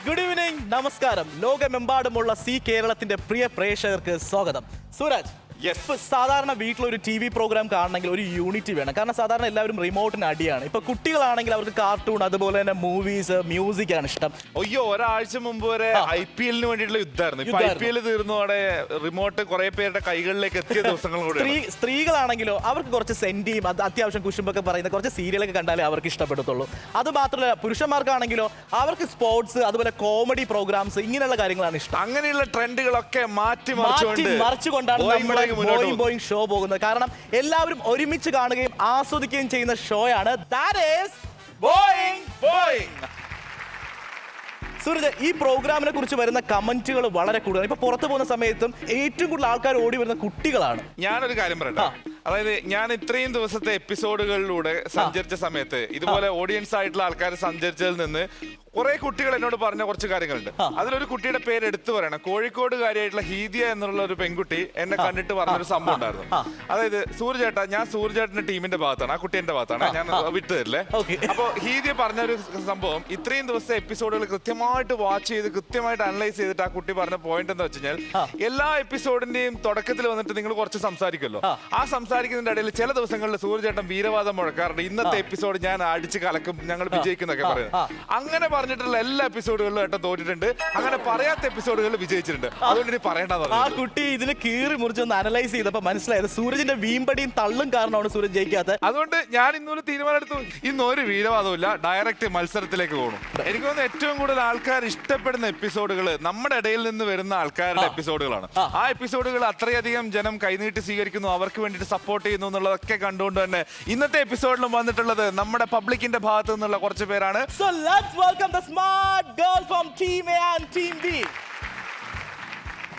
Good evening, നമസ്കാരം. ലോകമെമ്പാടുമുള്ള C കേരളത്തിന്റെ പ്രിയ പ്രേക്ഷകർക്ക് സ്വാഗതം. സൂരജ്, സാധാരണ വീട്ടിലൊരു ടി വി പ്രോഗ്രാം കാണണമെങ്കിൽ ഒരു യൂണിറ്റി വേണം. കാരണം സാധാരണ എല്ലാവരും റിമോട്ടിന് അടിയാണ്. ഇപ്പൊ കുട്ടികളാണെങ്കിൽ അവർക്ക് കാർട്ടൂൺ, അതുപോലെ തന്നെ മൂവീസ്, മ്യൂസിക് ആണ് ഇഷ്ടം. അയ്യോ, ഒരാഴ്ച മുമ്പ് വരെ IPL-ന് വേണ്ടിയിട്ടുള്ള യുദ്ധമായിരുന്നു. ഇപ്പൊ IPL തീർന്നോടെ റിമോട്ട് കുറെ പേരുടെ കൈകളിലേക്ക് എത്തിയ ദിവസങ്ങൾ കൂടെ. സ്ത്രീകളാണെങ്കിലോ അവർക്ക് കുറച്ച് സെന്റിയും അത്യാവശ്യം കുശുമ്പൊക്കെ പറയുന്ന കുറച്ച് സീരിയലൊക്കെ കണ്ടാലേ അവർക്ക് ഇഷ്ടപ്പെടത്തുള്ളൂ. അത് മാത്രമല്ല, പുരുഷന്മാർക്കാണെങ്കിലോ അവർക്ക് സ്പോർട്സ്, അതുപോലെ കോമഡി പ്രോഗ്രാംസ്, ഇങ്ങനെയുള്ള കാര്യങ്ങളാണ് ഇഷ്ടം. അങ്ങനെയുള്ള ട്രെൻഡുകളൊക്കെ മറിച്ചുകൊണ്ടാണ് നമ്മുടെ ബോയിങ് ഷോ പോകുന്നത്. കാരണം എല്ലാവരും ഒരുമിച്ച് കാണുകയും ആസ്വദിക്കുകയും ചെയ്യുന്ന ഷോയാണ് സൂരജ്. ഈ പ്രോഗ്രാമിനെ കുറിച്ച് വരുന്ന കമന്റുകൾ വളരെ കൂടുതലാണ്. ഇപ്പൊ പുറത്തു പോകുന്ന സമയത്തും ഏറ്റവും കൂടുതൽ ആൾക്കാർ ഓടി വരുന്ന കുട്ടികളാണ്. ഞാനൊരു കാര്യം പറയട്ടെ, അതായത് ഞാൻ ഇത്രയും ദിവസത്തെ എപ്പിസോഡുകളിലൂടെ സഞ്ചരിച്ച സമയത്ത് ഇതുപോലെ ഓഡിയൻസ് ആയിട്ടുള്ള ആൾക്കാർ സഞ്ചരിച്ചതിൽ നിന്ന് കുറെ കുട്ടികൾ എന്നോട് പറഞ്ഞ കുറച്ച് കാര്യങ്ങളുണ്ട്. അതിലൊരു കുട്ടിയുടെ പേര് എടുത്തു പറയണം. കോഴിക്കോടുകാരിയായിട്ടുള്ള ഹീദിയ എന്നുള്ള ഒരു പെൺകുട്ടി എന്നെ കണ്ടിട്ട് പറഞ്ഞൊരു സംഭവം ഉണ്ടായിരുന്നു. അതായത് സൂര്യചേട്ടാ, ഞാൻ സൂര്യചേട്ടന്റെ ടീമിന്റെ ഭാഗത്താണ്, ആ കുട്ടി എന്റെ ഭാഗത്താണ്, ഞാൻ വിട്ടു തരില്ലേ. അപ്പൊ ഹീദിയ പറഞ്ഞൊരു സംഭവം, ഇത്രയും ദിവസത്തെ എപ്പിസോഡുകൾ കൃത്യമായിട്ട് വാച്ച് ചെയ്ത് കൃത്യമായിട്ട് അനലൈസ് ചെയ്തിട്ട് ആ കുട്ടി പറഞ്ഞ പോയിന്റ് എന്താ വെച്ച് കഴിഞ്ഞാൽ, എല്ലാ എപ്പിസോഡിന്റെയും തുടക്കത്തിൽ വന്നിട്ട് നിങ്ങൾ കുറച്ച് സംസാരിക്കുമല്ലോ, ആ സംസാരിക്കുന്നതിന്റെ ഇടയിൽ ചില ദിവസങ്ങളിൽ സൂര്യചേട്ടൻ വീരവാദം മുഴക്കാറുണ്ട്. ഇന്നത്തെ എപ്പിസോഡ് ഞാൻ അടിച്ചു കലക്കും, ഞങ്ങൾ വിജയിക്കുന്നൊക്കെ പറയുന്നത്. അങ്ങനെ പറഞ്ഞിട്ടുള്ള എല്ലാ എപ്പിസോഡുകളിലും ഏട്ടൻ തോറ്റിട്ടുണ്ട്. അങ്ങനെ പറയാത്ത എപ്പിസോഡുകളിൽ വിജയിച്ചിട്ടുണ്ട്. അതുകൊണ്ട് ഇനി പറയേണ്ടത്, ആ കുട്ടി ഇതിന് കീറി മുറിച്ചൊന്ന് അനലൈസ് ചെയ്തപ്പോ മനസ്സിലായത് സൂരജിന്റെ വീമ്പടിയും തള്ളും കാരണമാണ് സൂരജ് ജയിക്കാത്തത്. അതുകൊണ്ട് ഞാൻ ഇന്നൊരു തീരുമാനം എടുത്തു, ഇന്നൊരു വീരവാദമില്ല, ഡയറക്റ്റ് മത്സരത്തിലേക്ക് പോകണം. എനിക്ക് തോന്നുന്നു ഏറ്റവും കൂടുതൽ ആൾക്കാർ ഇഷ്ടപ്പെടുന്ന എപ്പിസോഡുകൾ നമ്മുടെ ഇടയിൽ നിന്ന് വരുന്ന ആൾക്കാരുടെ എപ്പിസോഡുകളാണ്. ആ എപ്പിസോഡുകൾ അത്രയധികം ജനം കൈനീട്ടി സ്വീകരിക്കുന്നു, അവർക്ക് വേണ്ടിയിട്ട് സപ്പോർട്ട് ചെയ്യുന്നു എന്നുള്ളതൊക്കെ കണ്ടുകൊണ്ട് തന്നെ ഇന്നത്തെ എപ്പിസോഡിലും വന്നിട്ടുള്ളത് നമ്മുടെ പബ്ലിക്കിന്റെ ഭാഗത്തു നിന്നുള്ള കുറച്ച് പേരാണ്. So let's welcome the smart girl from Team A and Team B.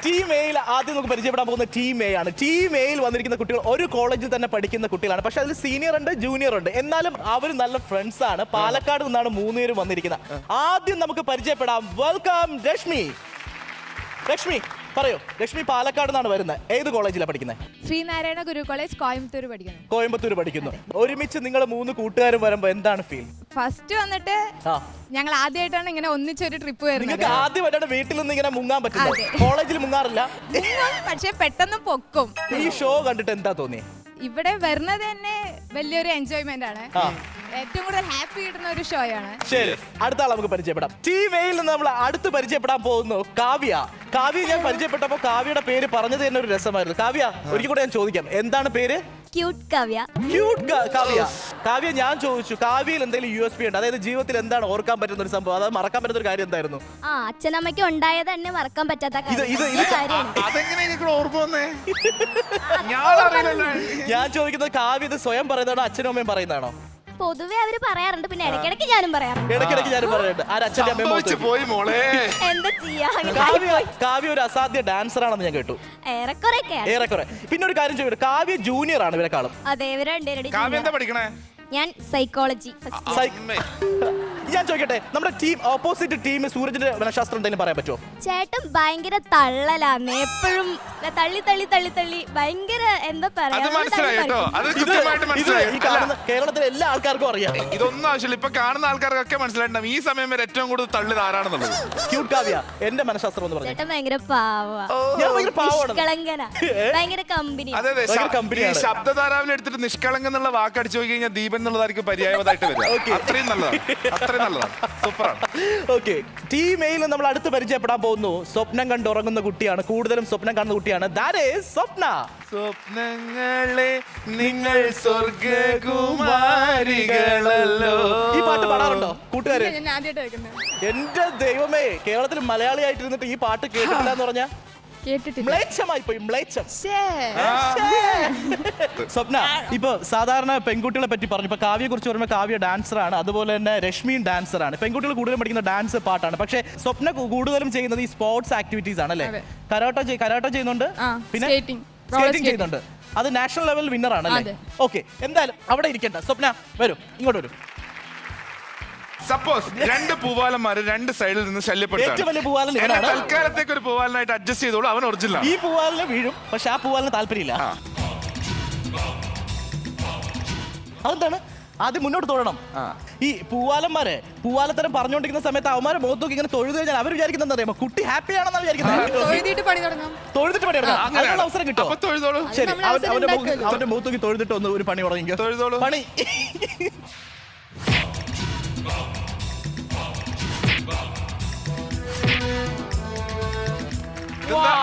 Team എയിൽ ആദ്യം നമുക്ക് പരിചയപ്പെടാൻ പോകുന്ന ടീം എ ആണ്. ടീം എയിൽ വന്നിരിക്കുന്ന കുട്ടികൾ ഒരു കോളേജിൽ തന്നെ പഠിക്കുന്ന കുട്ടികളാണ്. പക്ഷെ അതിൽ സീനിയർ ഉണ്ട്, ജൂനിയർ ഉണ്ട്. എന്നാലും അവർ നല്ല ഫ്രണ്ട്സ് ആണ്. പാലക്കാട് നിന്നാണ് മൂന്നുപേരും വന്നിരിക്കുന്നത്. ആദ്യം നമുക്ക് പരിചയപ്പെടാം. വെൽക്കം രശ്മി. രശ്മി പറയൂ, രശ്മി പാലക്കാട് നിന്നാണ് വരുന്നത്. ഏത് കോളേജിലാണ് പഠിക്കുന്നത്? ശ്രീനാരായണ ഗുരു കോളേജ്, കോയമ്പത്തൂർ പഠിക്കുന്നു. കോയമ്പത്തൂർ പഠിക്കുന്നു. ഒരുമിച്ച് നിങ്ങൾ മൂന്ന് കൂട്ടുകാരും വരുമ്പോ എന്താണ് ഫീൽ? ഫസ്റ്റ് വന്നിട്ട് ഞങ്ങൾ ആദ്യമായിട്ടാണ് ഇങ്ങനെ ഒന്നിച്ചൊരു ട്രിപ്പ് വരുന്നത്. നിങ്ങൾക്ക് ആദ്യമായിട്ടാണ് വീട്ടിൽ നിന്ന് ഇങ്ങനെ മുങ്ങാൻ പറ്റുന്നത്. കോളേജിൽ മുങ്ങാറില്ല, പക്ഷെ പെട്ടെന്ന് പൊക്കും. ഈ ഷോ കണ്ടിട്ട് എന്താ തോന്നി? ഇവിടെ വരുന്നത് തന്നെ വലിയൊരു എൻജോയ്മെന്റ് ആണ്. ഏറ്റവും കൂടുതൽ ഹാപ്പി കിട്ടുന്ന ഒരു ഷോ ആണ്. ശരി, അടുത്ത ആളെ നമുക്ക് പരിചയപ്പെടാം. ടീം എയിൽ നിന്ന് നമ്മൾ അടുത്ത് പരിചയപ്പെടാൻ പോകുന്നു കാവ്യ. കാവ്യ ഞാൻ പരിചയപ്പെട്ടപ്പോ കാവ്യയുടെ പേര് പറഞ്ഞത് തന്നെ ഒരു രസമായിരുന്നു. കാവ്യ, ഒരിക്കൽ കൂടെ ഞാൻ ചോദിക്കാം, എന്താണ് പേര്? ക്യൂട്ട് കാവ്യ. കാവ്യ. കാവ്യ, ഞാൻ ചോദിച്ചു കാവ്യയിൽ എന്തെങ്കിലും USP ഉണ്ട്? അതായത് ജീവിതത്തിൽ എന്താണ് ഓർക്കാൻ പറ്റുന്ന ഒരു സംഭവം, അതായത് മറക്കാൻ പറ്റുന്ന ഒരു കാര്യം എന്തായിരുന്നു? അച്ഛനമ്മയ്ക്ക് ഉണ്ടായത് തന്നെ മറക്കാൻ പറ്റാത്ത ഞാൻ ചോദിക്കുന്നത്, കാവ്യ ഇത് സ്വയം പറയുന്നതാണോ അച്ഛനും അമ്മയും പറയുന്നതാണോ? പൊതുവെ അവര് പറയാറുണ്ട്, പിന്നെ ഇടയ്ക്കിടയ്ക്ക് ഞാനും പറയാറുണ്ട്. ഇടയ്ക്കിടയ്ക്ക് ഞാനും പറയാറുണ്ട്. അച്ഛൻ്റെ അമ്മയും എന്താ ചെയ്യാ? കാവ്യ ഒരു അസാധ്യ ഡാൻസർ ആണെന്ന് ഞാൻ കേട്ടു. ഏറെക്കുറെ. പിന്നെ ഒരു കാര്യം ചോദിക്കട്ടെ, കാവ്യ ജൂനിയർ ആണ് ഇവരെക്കാളും. അതെ, എന്താ പഠിക്കണേ? ഞാൻ സൈക്കോളജി. ഞാൻ ചോദിക്കട്ടെ, നമ്മുടെ ടീം ഓപ്പോസിറ്റ് ടീം സൂരജിന്റെ മനഃശാസ്ത്രം എന്തെങ്കിലും പറയാൻ പറ്റുമോ? ചേട്ടൻ ഭയങ്കര തള്ളലാന്ന്, എപ്പോഴും തള്ളി തള്ളി തള്ളി തള്ളി ഭയങ്കര എന്താ പറയാ. കേരളത്തിലെ എല്ലാ ആൾക്കാർക്കും അറിയാം. ഇതൊന്നും ആവശ്യമില്ല, ഇപ്പൊ കാണുന്ന ആൾക്കാർക്കൊക്കെ മനസ്സിലായിട്ടുണ്ടാവും ഈ സമയം വരെ ഏറ്റവും കൂടുതൽ തള്ളി ആരാണെന്നുള്ളത്. ക്യൂട്ട് കാവ്യ, എന്റെ മനഃശാസ്ത്രം എന്ന് പറഞ്ഞു. ചേട്ടൻ ഭയങ്കര പാവാ, ഭയങ്കര കമ്പനി. അതെ, ശബ്ദധാരാവിൽ എടുത്തിട്ട് നിഷ്കളങ്കം എന്നുള്ള വാക്ക് അടിച്ചു പോയി കഴിഞ്ഞാൽ ദീപൻ എന്നുള്ളതായിരിക്കും പര്യായമായിട്ട് വരിക. അത്രയും നല്ലതാണ്, സൂപ്പറാണ്. ഓക്കെ, ടീം എയിൽ നമ്മൾ അടുത്ത് പരിചയപ്പെടാൻ പോകുന്നു. സ്വപ്നം കണ്ടുറങ്ങുന്ന കുട്ടിയാണ്, കൂടുതലും സ്വപ്നം കാണുന്ന കുട്ടിയാണ്. ദാറ്റ് ഈസ് സ്വപ്ന. സ്വപ്നങ്ങളെ നിങ്ങൾ സ്വർഗ്ഗകുമാരികളല്ലോ. ഈ പാട്ട് പാടാറുണ്ടോ കൂട്ടുകാര്? ഞാൻ ആദ്യമായിട്ട് കേൾക്കുന്നത്. എന്റെ ദൈവമേ, കേരളത്തിൽ മലയാളിയായിട്ടിരുന്നിട്ട് ഈ പാട്ട് കേട്ടിട്ടില്ല എന്ന് പറഞ്ഞാ സ്വപ്ന, ഇപ്പൊ സാധാരണ പെൺകുട്ടികളെ പറ്റി പറഞ്ഞു. ഇപ്പൊ കാവ്യയെ കുറിച്ച് പറയുമ്പോൾ കാവ്യ ഡാൻസർ ആണ്, അതുപോലെ തന്നെ രശ്മിയും ഡാൻസർ ആണ്. പെൺകുട്ടികൾ കൂടുതലും പഠിക്കുന്ന ഡാൻസ് പാട്ടാണ്. പക്ഷെ സ്വപ്ന കൂടുതലും ചെയ്യുന്നത് ഈ സ്പോർട്സ് ആക്ടിവിറ്റീസ് ആണ് അല്ലേ? കരാട്ട ചെയ്യുന്നുണ്ട്, പിന്നെ സ്കേറ്റിംഗ് ചെയ്യുന്നുണ്ട്. അത് നാഷണൽ ലെവൽ വിന്നർ ആണ് അല്ലേ? ഓക്കെ, എന്തായാലും അവിടെ ഇരിക്കണ്ട. സ്വപ്ന വരൂ, ഇങ്ങോട്ട് വരൂ. സപ്പോസ് രണ്ട് പൂവാലന്മാര് രണ്ട് സൈഡിൽ നിന്ന് ശല്യപ്പെടുത്താണ്. തൽക്കാലത്തേക്ക് ഒരു പൂവാലനായിട്ട് അഡ്ജസ്റ്റ് ചെയ്തോളൂ, അവൻ ഒറിജിനൽ. ഈ പൂവാലിന് വീഴും, പക്ഷെ ആ പൂവാലിന് താല്പര്യമില്ല. അതെന്താണ്? ആദ്യം മുന്നോട്ട് തൊഴണം. ഈ പൂവാലത്തരം പറഞ്ഞുകൊണ്ടിരിക്കുന്ന സമയത്ത് അവന്മാരെ മുഖത്ത് നോക്കി ഇങ്ങനെ തൊഴുത് കഴിഞ്ഞാൽ അവർ വിചാരിക്കുന്നത് അറിയാമോ, കുട്ടി ഹാപ്പി ആണെന്നാണ് വിചാരിക്കുന്നത്. തൊഴുതിട്ട് പണി തുടങ്ങാം. തൊഴുതിട്ട് പണി തുടങ്ങാം. അതിനുള്ള അവസരം കിട്ടും. ശരി, നമ്മൾ അവസരം അവന്റെ മുഖത്ത് നോക്കി തൊഴുതിട്ട് ഒന്ന് ഒരു പണി തുടങ്ങിക്കോ. പണി.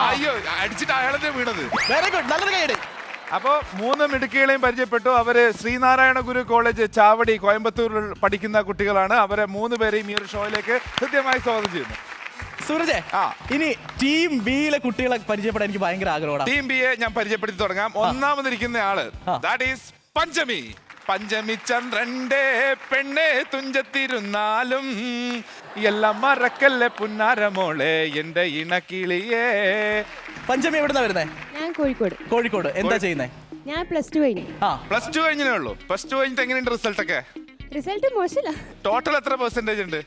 അയ്യോ, അടിച്ചിട്ട് അയാളെ വീണത്. വെരി ഗുഡ്, നല്ലൊരു കൈയ്യടി. അപ്പോ 3 മിടുക്കികളെയും പരിചയപ്പെട്ടു. അവര് ശ്രീനാരായണ ഗുരു കോളേജ് ചാവടി കോയമ്പത്തൂരിൽ പഠിക്കുന്ന കുട്ടികളാണ്. അവരെ 3 പേരെയും ഈ ഒരു ഷോയിലേക്ക് കൃത്യമായി സ്വാഗതം ചെയ്യുന്നു. സൂരജ്, ഇനി ടീം ബിയിലെ കുട്ടികളെ പരിചയപ്പെടാൻ എനിക്ക് ഭയങ്കര ആഗ്രഹമാണ്. ടീം ബിയെ ഞാൻ പരിചയപ്പെടുത്തി തുടങ്ങാം. ഒന്നാമതിരിക്കുന്ന ആള് ദാറ്റ് ഈസ് പഞ്ചമി. പഞ്ചമി ചന്ദ്രന്റെ പെണ്ണെ തുഞ്ചത്തിരുന്നാലും എല്ലാം മറക്കല്ലേ പുന്നാരമോളെ എന്റെ ഇണക്കിളിയേ. പഞ്ചമി എവിടുന്നാ വരുന്നേ? ഞാൻ കോഴിക്കോട്. കോഴിക്കോട്. എന്താ ചെയ്യുന്നേ? ഞാൻ +2 കഴിഞ്ഞു. +2 കഴിഞ്ഞേ ഉള്ളൂ. +2 കഴിഞ്ഞിട്ട് എങ്ങനെയുണ്ട് റിസൾട്ട് ഒക്കെ? റിസൾട്ട് മോശമില്ല. ടോട്ടൽ എത്ര പെർസെന്റേജ് ഉണ്ട്?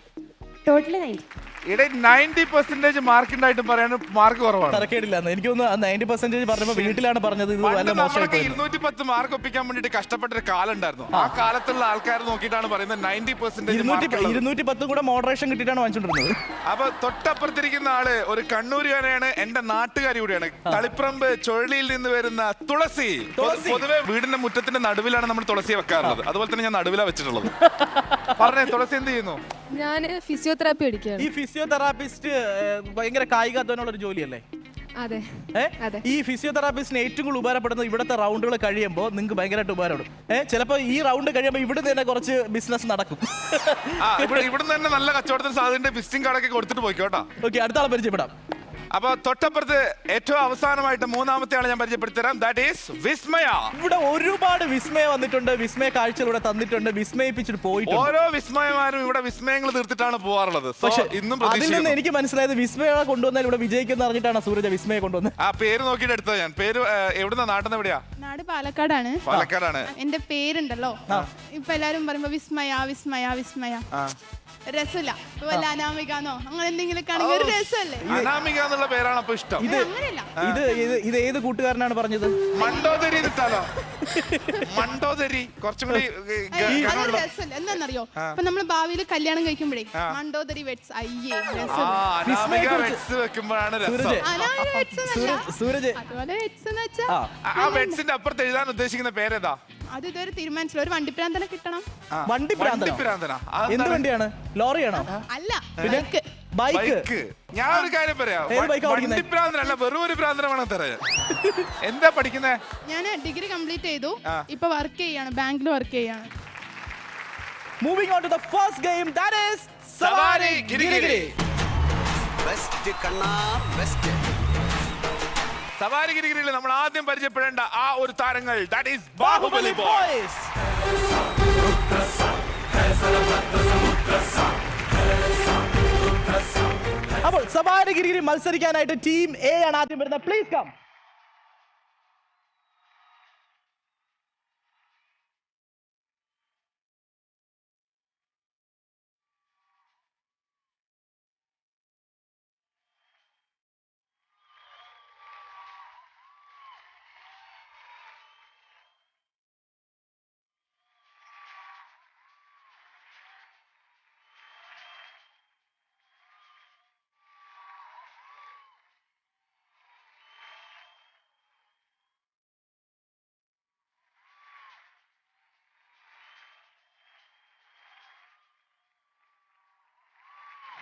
ടോട്ടൽ 90. ഇവിടെ 90% മാർക്ക് ഉണ്ടായിട്ടും പറയാൻ മാർക്ക് കുറവാണ്. തരക്കേടില്ല. എനിക്ക് തോന്നുന്നു 90% പറഞ്ഞപ്പോ വീട്ടിലാണ് പറഞ്ഞത്. ഇത് വല്ല മോശമായി 210 മാർക്ക് ഒപ്പിക്കാൻ വേണ്ടിട്ട് കഷ്ടപ്പെട്ട ഒരു കാലം ഉണ്ടായിരുന്നു. ആ കാലത്തുള്ള ആൾക്കാർ നോക്കിയിട്ടാണ് പറയുന്നത് 90% 210 കൂടെ മോഡറേഷൻ കിട്ടിയിട്ടാണ് വാങ്ങിച്ചോണ്ടിരുന്നത്. അപ്പൊ തൊട്ടപ്പുറത്തിരിക്കുന്ന ആള് ഒരു കണ്ണൂരുകാരെയാണ്, എന്റെ നാട്ടുകാരി കൂടിയാണ്. തളിപ്പറമ്പ് ചുഴലിയിൽ നിന്ന് വരുന്ന തുളസി. പൊതുവെ വീടിന്റെ മുറ്റത്തിന്റെ നടുവിലാണ് നമ്മൾ തുളസിയെ വെക്കാറുള്ളത്. അതുപോലെ തന്നെ ഞാൻ നടുവിലാണ് വെച്ചിട്ടുള്ളത്. പറഞ്ഞേ, തുളസി എന്ത് ചെയ്യുന്നു? ഞാൻ ഫിസിയോതെറാപ്പി പഠിക്കുകയാണ്. ഈ ഫിസിയോതെറാപ്പിസ്റ്റ് ഭയങ്കര കായികാധ്വാനമുള്ള ഒരു ജോലിയല്ലേ? അതെ. ഈ ഫിസിയോതെറാപ്പിസ്റ്റിന് ഏറ്റവും കൂടുതൽ ഉപകാരപ്പെടുന്നത് ഇവിടുത്തെ റൗണ്ടുകൾ കഴിയുമ്പോൾ നിങ്ങൾക്ക് ഭയങ്കരമായിട്ട് ഉപകാരപ്പെടും. ചിലപ്പോൾ ഈ റൗണ്ട് കഴിയുമ്പോൾ ഇവിടുന്ന് തന്നെ കുറച്ച് ബിസിനസ് നടക്കും. ഇവിടുന്ന് തന്നെ നല്ല കച്ചവടത്തിന് സാധ്യത. വിസിറ്റിംഗ് കാർഡൊക്കെ കൊടുത്തിട്ട് പോയിക്കോട്ടാ. ഓക്കെ, അടുത്ത ആളെ പരിചയപ്പെടാം. അപ്പൊ തൊട്ടപ്പുറത്ത് ഏറ്റവും അവസാനമായിട്ട് 3ാമത്തെ ആളെ ഞാൻ പരിചയപ്പെടുത്തി തരാം. ദാറ്റ് ഈസ് വിസ്മയ. ഇവിടെ ഒരുപാട് വിസ്മയ വന്നിട്ടുണ്ട്, വിസ്മയ കാഴ്ചയിലൂടെ തന്നിട്ടുണ്ട്, വിസ്മയിപ്പിച്ചിട്ട് പോയിട്ടുണ്ട്. ഓരോ വിസ്മയമാരും ഇവിടെ വിസ്മയങ്ങൾ തീർത്തിട്ടാണ് പോകാറുള്ളത്. പക്ഷേ ഇന്നും അതിൽ നിന്ന് എനിക്ക് മനസ്സിലായത് വിസ്മയ കൊണ്ടുവന്നാൽ ഇവിടെ വിജയിക്കുന്ന അറിഞ്ഞിട്ടാണ് സൂരജ വിസ്മയ കൊണ്ടുവന്നത്. ആ പേര് നോക്കിയിട്ട് എടുത്തത് ഞാൻ. പേര് എവിടുന്ന? നാട്ടിൽ നിന്ന് എവിടെയാ? നാട് പാലക്കാടാണ്. പാലക്കാടാണ്. എന്റെ പേരുണ്ടല്ലോ, ഇപ്പൊ എല്ലാരും പറയുമ്പോ വിസ്മയ വിസ്മയ വിസ്മയ. രസമില്ല. വല്ല അനാമികാന്നോ അങ്ങനെ എന്തെങ്കിലും ആണെങ്കിൽ ഒരു രസമല്ലേ? അനാമിക എന്നുള്ള പേരാണ് അപ്പൊ ഇഷ്ടം. ഇത് ഏത് കൂട്ടുകാരനാണ് പറഞ്ഞത്? മണ്ടോദരി ഇട്ടാലോ? മണ്ടോദരി കുറച്ചും കൂടി രസമല്ല. എന്താണെന്നറിയോ, ഇപ്പൊ നമ്മള് ഭാവിയിൽ കല്യാണം കഴിക്കുമ്പോഴേ മണ്ടോദരി വെറ്റ്സ്. അയ്യേ, അനാമിക വെറ്റ്സ് വെക്കുമ്പോഴാണ് രസം. സൂരജ്, അതുപോലെ വെറ്റ്സ് എന്ന് വെച്ചാ ആ വെറ്റ്സിന്റെ അപ്പുറത്ത് എഴുതാൻ ഉദ്ദേശിക്കുന്ന പേരേതാ? അത് ഇതൊരു തീരുമാനിച്ചില്ല. ഒരു വണ്ടിപ്രാന്തനെ കിട്ടണം. വണ്ടിപ്രാന്തനാ? എന്ത് വണ്ടിയാണ്? ലോറിയാണോ? അല്ല, ബൈക്ക്. ഞാൻ ഒരു കാര്യം പറയാം, വണ്ടിപ്രാന്തനല്ല, വെറും ഒരു പ്രാന്തനമാണ് തരാൻ. എന്താ പഠിക്കുന്നേ? ഞാൻ ഡിഗ്രി കംപ്ലീറ്റ് ചെയ്തു. ഇപ്പൊ വർക്ക് ചെയ്യാണ്, ബാങ്കിൽ വർക്ക് ചെയ്യാണ്. Moving on to the first game, that is Savari Girigiri. Best kanna best. സവാരി ഗിരിഗിരിയിൽ നമ്മൾ ആദ്യം പരിചയപ്പെടേണ്ട ആ ഒരു താരങ്ങൾ, ദാറ്റ് ഈസ് ബാഹുബലി ബോയ്സ്. അപ്പോൾ സവാരി ഗിരിഗിരി മത്സരിക്കാനായിട്ട് ടീം എ ആണ് ആദ്യം വരുന്നത്. Please come.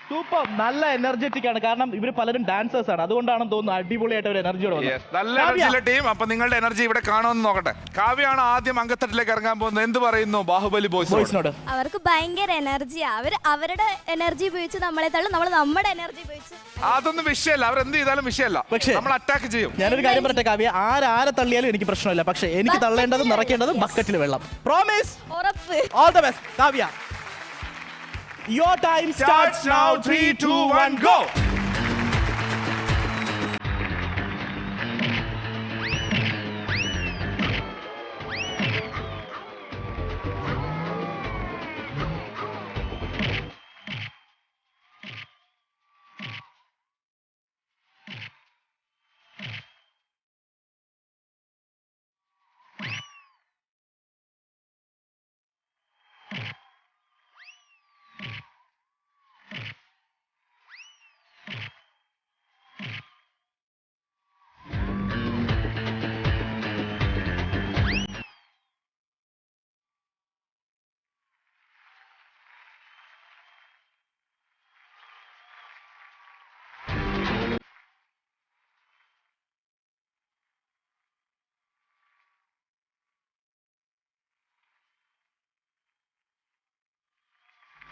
സൂപ്പർ, നല്ല എനർജറ്റിക് ആണ്. കാരണം ഇവര് പലരും ഡാൻസേഴ്സ് ആണ്, അതുകൊണ്ടാണെന്ന് തോന്നുന്നു അടിപൊളിയായിട്ട് ഒരു എനർജിയോടെ നല്ല എനർജിയുള്ള ടീം. അപ്പൊ നിങ്ങളുടെ എനർജി ഇവിടെ കാണുമെന്ന് നോക്കട്ടെ. കാവ്യാണ് ആദ്യം അങ്കത്തട്ടിലേക്ക് ഇറങ്ങാൻ പോകുന്നത്. എന്ത് പറയുന്നു ബാഹുബലി ബോയ്സിനോട്? അവർക്ക് ഭയങ്കര എനർജിയാ. അവരുടെ എനർജി ഉപയോഗിച്ച് നമ്മളെ തള്ളും, നമ്മൾ നമ്മുടെ എനർജി ഉപയോഗിച്ച്. അതൊന്നും വിഷയമല്ല, അവരെന്ത് ചെയ്താലും വിഷയമല്ല. പക്ഷേ നമ്മൾ അറ്റാക്ക് ചെയ്യും. ഞാനൊരു കാര്യം പറയട്ടെ കാവ്യ, ആരെ തള്ളിയാലും എനിക്ക് പ്രശ്നമില്ല. പക്ഷെ എനിക്ക് തള്ളേണ്ടതും നിറയ്ക്കേണ്ടതും ബക്കറ്റിൽ വെള്ളം. പ്രോമിസ്? ഉറപ്പ്. All the best Kavya. Your time starts now. 3, 2, 1, go.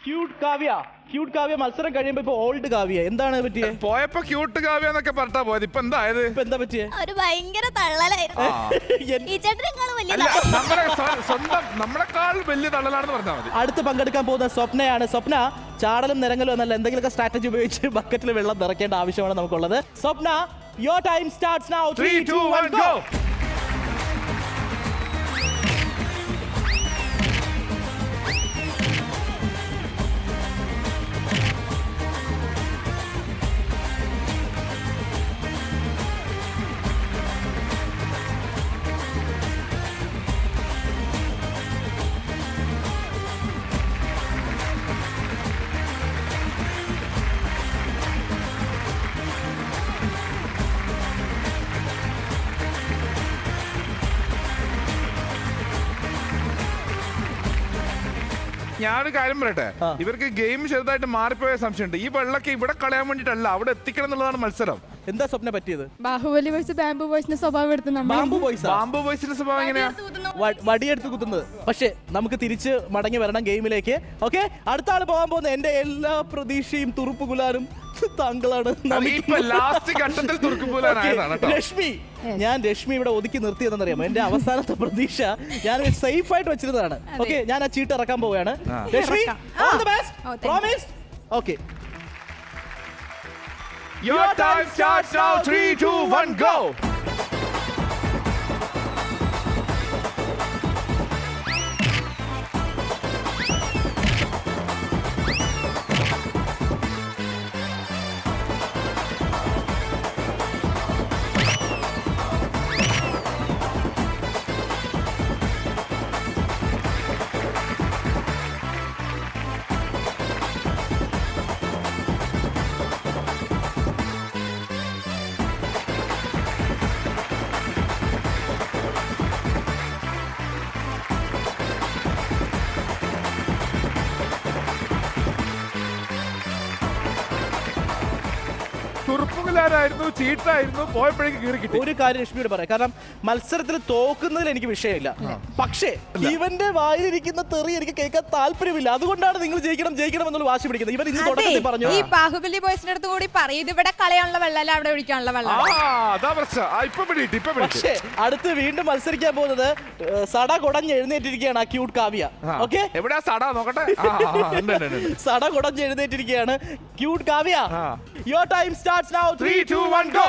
Cute Kavya മത്സരം കഴിയുമ്പോ ഇപ്പൊ ഓൾഡ് കാവ്യ എന്താണ് പറ്റിയേ? പോയപ്പോ ക്യൂട്ട് കാവ്യ എന്നൊക്കെ പറഞ്ഞാ പോയത്, ഇപ്പൊ എന്തായത്? ഇപ്പൊ എന്താ പറ്റിയേ? ഒരു ഭയങ്കര തള്ളലായിരുന്നു ഈ ചേട്ടനേക്കാളും വലിയ അല്ല, നമ്മളെക്കാൾ വലിയ തള്ളലാണെന്ന് പറഞ്ഞാൽ മതി. അടുത്ത് പങ്കെടുക്കാൻ പോകുന്ന സ്വപ്നയാണ്. സ്വപ്ന, ചാടലും നിരങ്ങലും എന്നല്ല, എന്തെങ്കിലുമൊക്കെ സ്ട്രാറ്റജി ഉപയോഗിച്ച് ബക്കറ്റിൽ വെള്ളം നിറയ്ക്കേണ്ട ആവശ്യമാണ് നമുക്കുള്ളത്. Swapna, your time starts now. 3, 2, 1 go. ഞാനൊരു കാര്യം പറയട്ടെ, ഇവർക്ക് ഗെയിം ചെറുതായിട്ട് മാറിപ്പോയ സംശയമുണ്ട്. ഈ വെള്ളമൊക്കെ ഇവിടെ കളയാൻ വേണ്ടിട്ടല്ല, അവിടെ എത്തിക്കണം എന്നുള്ളതാണ് മത്സരം. എന്താ സ്വപ്ന പറ്റിയത്? ബാഹുബലി വോയിസ് ബാംബു വോയിസിന്റെ സ്വഭാവം എടുത്ത് നമ്മൾ ബാംബു ബോയ്സ് ബാംബു ബോയ്സിന്റെ സ്വഭാവം എങ്ങനെയാ? വടിയെടുത്ത് കുത്തുന്നത്. പക്ഷേ നമുക്ക് തിരിച്ച് മടങ്ങി വരണം ഗെയിമിലേക്ക്. ഓക്കെ, അടുത്ത ആള് പോകാൻ പോകുന്ന എന്റെ എല്ലാ പ്രതീക്ഷയും തുറുപ്പുകുലാനും താങ്കളാണ്. ഇപ്പൊ ലാസ്റ്റ് ഘട്ടത്തിൽ തുറക്കുമ്പോഴാണ് രശ്മി, ഞാൻ രശ്മി ഇവിടെ ഒതുക്കി നിർത്തിയതെന്നറിയാമോ? എന്റെ അവസാനത്തെ പ്രതീക്ഷ ഞാൻ സേഫ് ആയിട്ട് വെച്ചിരുന്നതാണ്. ഓക്കെ, ഞാൻ ആ ചീട്ട് ഇറക്കാൻ പോവുകയാണ്. Rashmi, all the best. Promise? Okay. Your time starts now. 3, 2, 1 go. തുറുപ്പുകളായിരുന്നു, ചീട്ടായിരുന്നു, പോയപ്പോഴേക്ക് കീറി കിട്ടി. ഒരു കാര്യം രശ്മിയോട് പറയാം, കാരണം മത്സരത്തിൽ തോക്കുന്നതിൽ എനിക്ക് വിഷയമില്ല. പക്ഷേ ഇവന്റെ വായിലിരിക്കുന്ന തെറി എനിക്ക് കേൾക്കാൻ താല്പര്യമില്ല. അതുകൊണ്ടാണ് നിങ്ങൾ ജയിക്കണം എന്നുള്ള വാശി പിടിക്കുന്നത്. ഇവൻ ഇന്ന് തുടക്കത്തിൽ പറഞ്ഞു ഈ ബാഹുബലി ബോയ്സിന്റെ അടുത്ത് കൂടി പറയും, ഇത് ഇവിടെ കളയാനുള്ള വെള്ളമല്ല, അവിടെ ഒഴിക്കാനുള്ള വെള്ളം. അതാ പ്രശ്നം. ഇപ്പൊ പിടിയിട്ട്. പക്ഷേ അടുത്ത് വീണ്ടും മത്സരിക്കാൻ പോകുന്നത് സട കുടഞ്ഞ് എഴുന്നേറ്റിരിക്കുകയാണ് ആ ക്യൂട്ട് കാവ്യ. ഓക്കെ, എവിടെയാ സടാ നോക്കട്ടെ. സട കുടഞ്ഞ് എഴുന്നേറ്റിരിക്കുകയാണ് cute Kavya. Your time starts now. 3, 2, 1 go.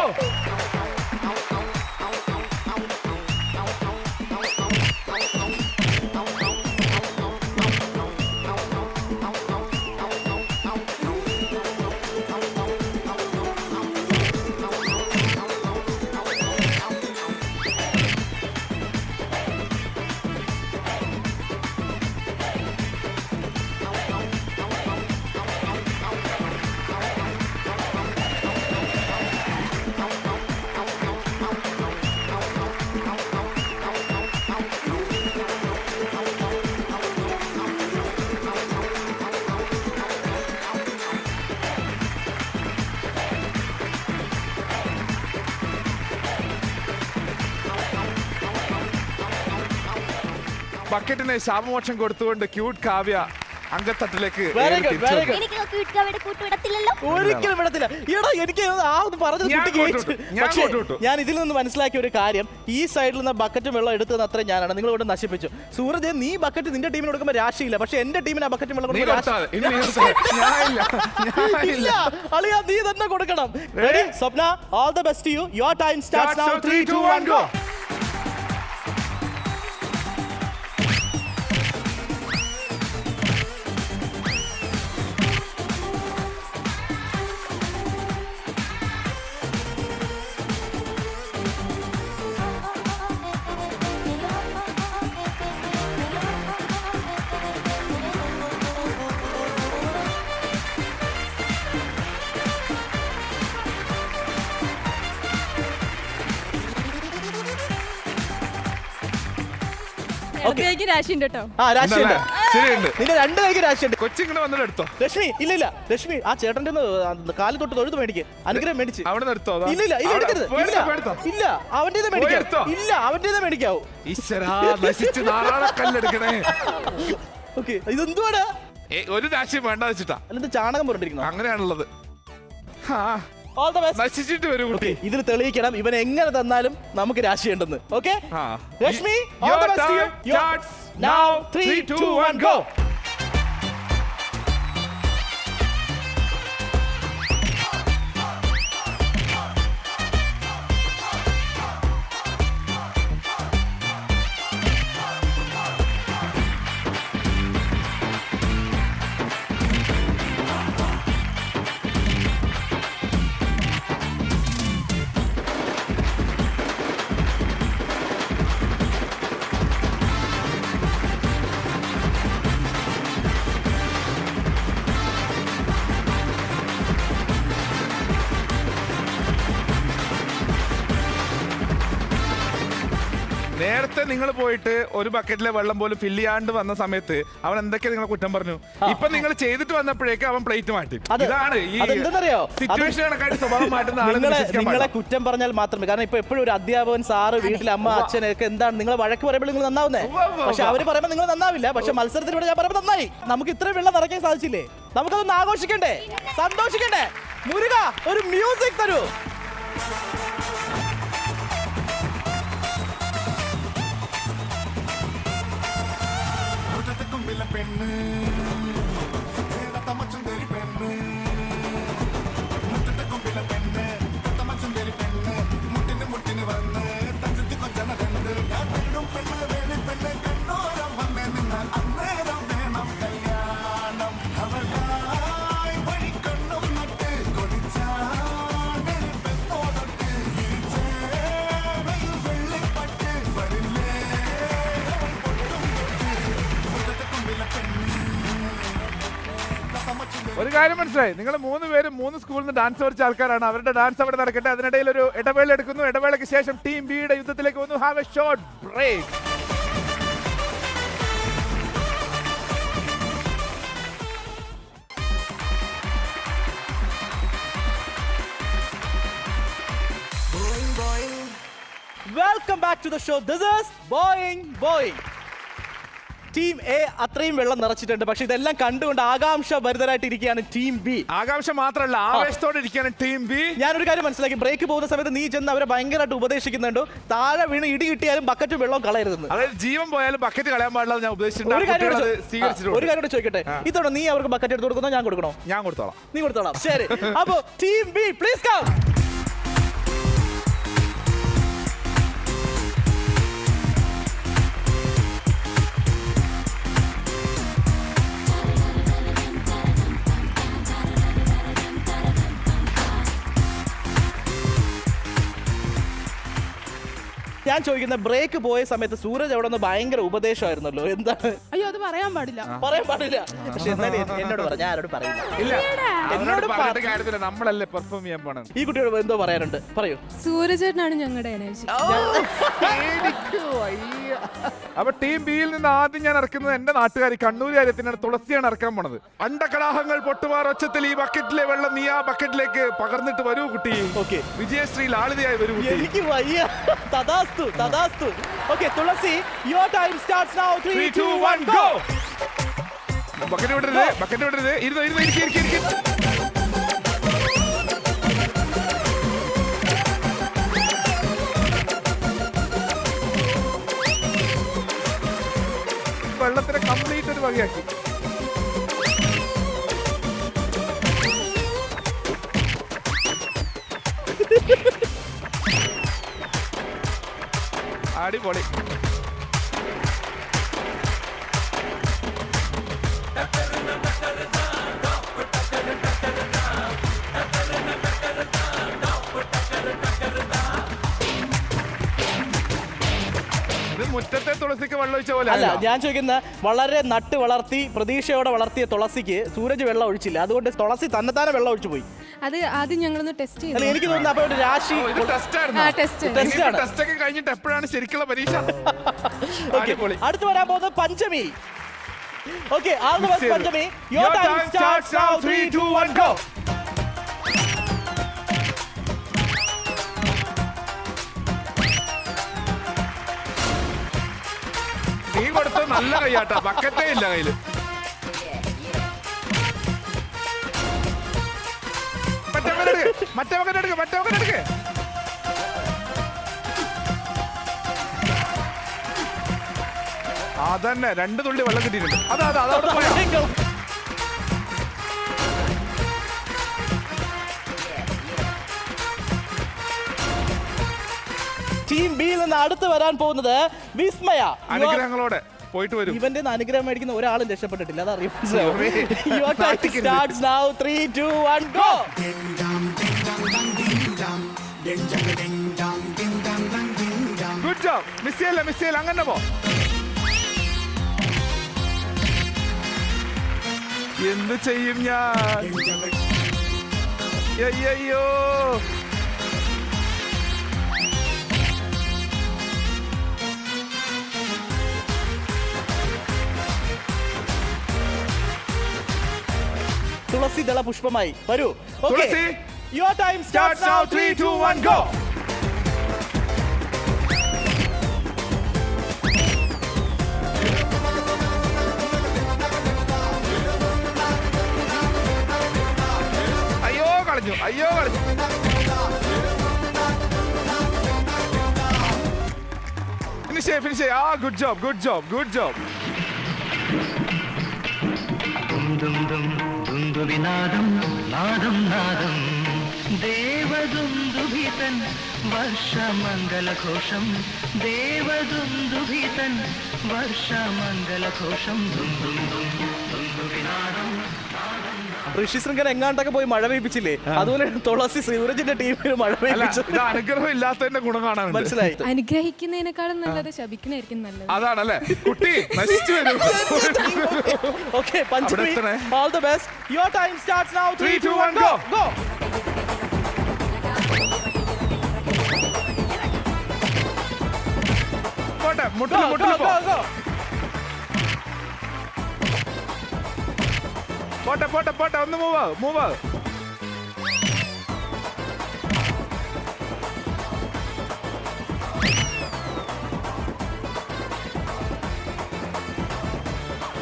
ബക്കറ്റിന് ശാപമോക്ഷം കൊടുത്തുകൊണ്ട് ക്യൂട്ട് കാവ്യ അങ്കത്തട്ടിലേക്ക് Very good, very good. എനിക്ക് ക്യൂട്ട് കാവ്യയുടെ കൂട്ടുവിടത്തില്ലല്ലോ. ഒരിക്കലും വിടത്തില്ല. ഈടാ, എനിക്ക് പറഞ്ഞത് ഞാൻ കുട്ടി കൂട്ടുവിട്ടു. കേട്ടു. ഞാൻ പക്ഷേ കൂട്ടുവിട്ടു. ഞാൻ ഇതിൽ നിന്ന് മനസ്സിലാക്കിയ ഒരു കാര്യം, ഈ സൈഡിൽ നിന്ന് ബക്കറ്റും വെള്ളം എടുത്തത് അത്ര ഞാനാണ്. നിങ്ങൾ ഇവിടെ നശിപ്പിച്ചു. സൂരജ്, നീ ബക്കറ്റ് നിന്റെ ടീമിന് കൊടുക്കുമ്പോൾ രാശിയില്ല, പക്ഷെ എന്റെ ടീമിന് ആ ബക്കറ്റും വെള്ളം നീ കൊടുക്കുമ്പോൾ കൊടുത്താൽ ഇനി നീ കൊടുത്താൽ. ഞാനില്ല. ഇല്ല, അളിയാ, നീ തന്നെ കൊടുക്കണം. Ready? Swapna, all the best to you. Your time starts now. 3, 2, 1 go. എനിക്ക് രാശിയുണ്ട് കേട്ടോ. ആ, രാശിയുണ്ട്. ശരിയുണ്ട്. നിന്റെ രണ്ട് കൈക്ക് രാശിയുണ്ട്. കൊച്ചിങ്ങനെ വന്നിട്ട് എടുത്തോ. രശ്മി, ഇല്ല രശ്മി, ആ ചേട്ടന്റെ കാല് തൊട്ട് തൊഴുത് മേടിക്ക്. അനുഗ്രഹം മേടിച്ച്. അവിടെ എടുത്തോ. ഇല്ല, എടുക്കരുത്. ഇല്ല, അവന്റെ മേടിക്കാം. ഇല്ല, അവന്റെ മേടിക്കാവൂ. ഈശ്വരാ, നശിച്ച് നാറാണക്കല്ലെടുക്കണേ. ഓക്കെ, ഇതെന്തുവാടാ? ഒരു രാശിയും വേണ്ട വെച്ചിട്ടാ. അല്ലെങ്കിൽ ചാണകം പുരണ്ടിരിക്കുന്നു. അങ്ങനെയാണുള്ളത്. All the best. നശിച്ചിട്ട് വരും കുട്ടി. ഇതിൽ തെളിയിക്കണം ഇവൻ എങ്ങനെ തന്നാലും നമുക്ക് രാശിയുണ്ടെന്ന്. Okay Rashmi, all Your the best to you. time starts now. 3, 2, 1, go. നേരത്തെ നിങ്ങൾ പോയിട്ട് ഒരു ബക്കറ്റിലെ വെള്ളം പോലും ഫില്ല് ചെയ്യാണ്ട് വന്ന സമയത്ത് അവൻ എന്തൊക്കെ നിങ്ങളെ കുറ്റം പറഞ്ഞു. ഇപ്പൊ നിങ്ങൾ ചെയ്തിട്ട് വന്നപ്പോഴേക്ക് അവൻ പ്ലേറ്റ് മാറ്റി. ഇതാണ് ഈ അതെന്തെന്നറിയോ സിറ്റുവേഷൻ കണക്കായിട്ട് സ്വഭാവം മാറ്റുന്ന നിങ്ങളെ കുറ്റം പറഞ്ഞാൽ മാത്രമേ. കാരണം ഇപ്പൊ എപ്പോഴും ഒരു അധ്യാപകൻ, സാറ്, വീട്ടിലെ അമ്മ, അച്ഛനൊക്കെ എന്താണ് നിങ്ങൾ വഴക്ക് പറയുമ്പോൾ നിങ്ങൾ നന്നാവുന്നേ. പക്ഷെ അവര് പറയുമ്പോൾ നിങ്ങൾ നന്നാവില്ല. പക്ഷെ മത്സരത്തിലൂടെ ഞാൻ പറയുമ്പോൾ നന്നായി. നമുക്ക് ഇത്രയും വെള്ളം നിറയ്ക്കാൻ സാധിച്ചില്ലേ? നമുക്കതൊന്ന് ആഘോഷിക്കണ്ടേ, സന്തോഷിക്കണ്ടേ? മുരുക ഒരു മ്യൂസിക് തരൂ. പെണ്ണ് തമച്ചുന്തേരി പെണ്ണ് മുറ്റത്തെ കൊമ്പിലെ പെണ്ണ് തമച്ചുന്തേരി പെണ്ണ് മുട്ടിന് വന്ന് തഞ്ചത്തി കൊഞ്ചന കണ്ട് ഞാൻ പെണ്ണും പെണ്ണ് വേണി പെണ്ണ് കണ്ണോരം വന്നേ നിന്നാൽ അന്നേരം വേണം കല്യാണം അവളായി വഴി കണ്ണും നട്ട് കൊടിച്ചാണ് പെണ്ണോടൊട്ട് വെള്ളിപ്പട്ട് വരില്ലേ ഒരു കാര്യം മനസ്സിലായി. നിങ്ങൾ 3 പേരും 3 സ്കൂളിൽ നിന്ന് ഡാൻസ് പഠിച്ച ആൾക്കാരാണ്. അവരുടെ ഡാൻസ് അവിടെ നടക്കട്ടെ. അതിനിടയിൽ ഒരു ഇടവേള എടുക്കുന്നു. ഇടവേളയ്ക്ക് ശേഷം ടീം ബിയുടെ യുദ്ധത്തിലേക്ക് വന്നു. Have a short break. Welcome back to the show. This is boing. Team A അത്രയും വെള്ളം നിറച്ചിട്ടുണ്ട്. പക്ഷെ ഇതെല്ലാം കണ്ടുകൊണ്ട് ആകാംക്ഷ ഭരിതരായിട്ട് ഇരിക്കുകയാണ് ടീം ബി. ആകാംക്ഷ മാത്രമല്ല, ആവേശത്തോടെ ഇരിക്കുകയാണ് ടീം ബി. ഞാനൊരു കാര്യം മനസ്സിലാക്കി. ബ്രേക്ക് പോകുന്ന സമയത്ത് നീ ചെന്ന് അവരെ ഭയങ്കരമായിട്ട് ഉപദേശിക്കുന്നുണ്ട്. താഴെ വീണ് ഇടി കിട്ടിയാലും ബക്കറ്റ് വെള്ളം കളയരുതെന്ന്. അതായത് ജീവൻ പോയാലും ബക്കറ്റ് കളയാൻ പാടില്ല ഞാൻ ഒരു കാര്യം ചോദിക്കട്ടെ, ഇതോടെ നീ അവർക്ക് ബക്കറ്റ് എടുത്ത് കൊടുക്കുന്നോ ഞാൻ കൊടുക്കണോ? ഞാൻ കൊടുത്തോളാം. നീ കൊടുത്തോളാം. ശരി. അപ്പോ ടീം ബി പ്ലീസ് കം. ഞാൻ ചോദിക്കുന്ന, ബ്രേക്ക് പോയ സമയത്ത് സൂരജ് അവിടെ നിന്ന് ഭയങ്കര ഉപദേശമായിരുന്നല്ലോ. എന്താണ്? അയ്യോ അത് പറയാൻ പാടില്ല. പറയാൻ പാടില്ല. പക്ഷെ എന്നാലും എന്നോട് പറ, ഞാൻ ആരോട് പറയില്ല. ഇല്ല, എന്നോട് പറഞ്ഞിട്ട് കാര്യത്തില്ല. നമ്മളല്ലേ പെർഫോം ചെയ്യാൻ പോണത്. ഈ കുട്ടിയോട് എന്തോ പറയാനുണ്ട്, പറയൂ. സൂരജേട്ടനാണ് ഞങ്ങളുടെ എനർജി. അപ്പൊ ടീം ബിയിൽ നിന്ന് ആദ്യം ഞാൻ ഇറക്കുന്നത് എന്റെ നാട്ടുകാരി കണ്ണൂരുകാര്യത്തിനാണ്. തുളസിയാണ് ഇറക്കാൻ പോണത്. അണ്ടക്കടാഹങ്ങൾ പൊട്ടുമാർ ഒച്ചത്തിൽ ഈ ബക്കറ്റിലെ വെള്ളം നീ ആ ബക്കറ്റിലേക്ക് പകർന്നിട്ട് വരൂ കുട്ടി. ഓക്കെ, വിജയശ്രീ ലാളിതയായി വരൂ കുട്ടി. എനിക്ക് വയ്യ. തഥാസ്തു. Okay Thulasi, your time starts now. 3, 2, 1 go. Bucket വിടരുത്. ഇരിക്ക്. വെള്ളത്തിന് കംപ്ലീറ്റ് ഒരു വകയാക്കി. അടിപൊളി. മുറ്റത്തെ തുളസിക്ക് വെള്ളം ഒഴിച്ച പോലെ അല്ല, ഞാൻ ചോദിക്കുന്ന, വളരെ നട്ട് വളർത്തി പ്രതീക്ഷയോടെ വളർത്തിയ തുളസിക്ക് സൂരജ് വെള്ളം ഒഴിച്ചില്ല. അതുകൊണ്ട് തുളസി തന്നെത്താനെ വെള്ളം ഒഴിച്ചു പോയി. അത് ആദ്യം ഞങ്ങളൊന്ന് ടെസ്റ്റ് ചെയ്തു. അല്ല, എനിക്ക് തോന്നുന്നു അപ്പൊ ഒരു രാശി ടെസ്റ്റ് ഒക്കെ കഴിഞ്ഞിട്ട് എപ്പോഴാണ് ശരിക്കുള്ള പരീക്ഷ. അടുത്ത് വരാൻ പോകുന്നത് Panchami. Okay, all the best Panchami. Your time starts now. 3, 2, 1 go. നീ കൊടുത്ത നല്ല കൈയാട്ടാ, ബക്കറ്റേ ഇല്ല കയ്യില്. മറ്റേ അതന്നെ 2 തുള്ളി വെള്ളം കിട്ടിയിട്ടുണ്ട്. അതാ അതവിടെ പോയാ. ടീം ബിയിൽ നിന്ന് അടുത്ത് വരാൻ പോകുന്നത് വിസ്മയ. അനുഗ്രഹങ്ങളോടെ പോയിട്ട് വരും. ഇവന്റെ അനുഗ്രഹം മേടിക്കുന്ന ഒരാളും രക്ഷപ്പെട്ടിട്ടില്ല, അതറിയാം. Good job. മിസ് ചെയ്യല്ല അങ്ങനെ പോ. എന്ത് ചെയ്യും ഞാൻ? അയ്യോ തുളസി ദള പുഷ്പമായി വരൂ. തുളസി, Your time starts now. 3, 2, 1, go. അയ്യോ കളഞ്ഞു. ഫിനിഷ്. Good job. ദുന്ദുവിനാദം നാദം ദേവദുന്ദുഭിതൻ വർഷമംഗലഘോഷം ദേവദുന്ദുഭിതൻ വർഷമംഗലഘോഷം ദുന്ദുവിനാദം. ഋഷി ശൃംഖല എങ്ങാണ്ടൊക്കെ പോയി മഴ പെയ്പ്പിച്ചില്ലേ, അതുപോലെ തുളസി സൂരജിന്റെ ടീമിൽ മഴ പെയ്പ്പിച്ചു. അനുഗ്രഹം ഇല്ലാത്തതിന്റെ ഗുണം കാണാൻ മനസ്സിലായി. അനുഗ്രഹിക്കുന്നതിനേക്കാളും നല്ലത് ശപിക്കണായിരിക്കും നല്ലത്. അതാണല്ലേ കുട്ടി നശിച്ചു വരും. Okay, Panchami, all the best. Your time starts now. 3, 2, 1, go. പോട്ടെ, മുട്ടിൽ പോ. പോട്ടെ, ഒന്ന് മൂവ്.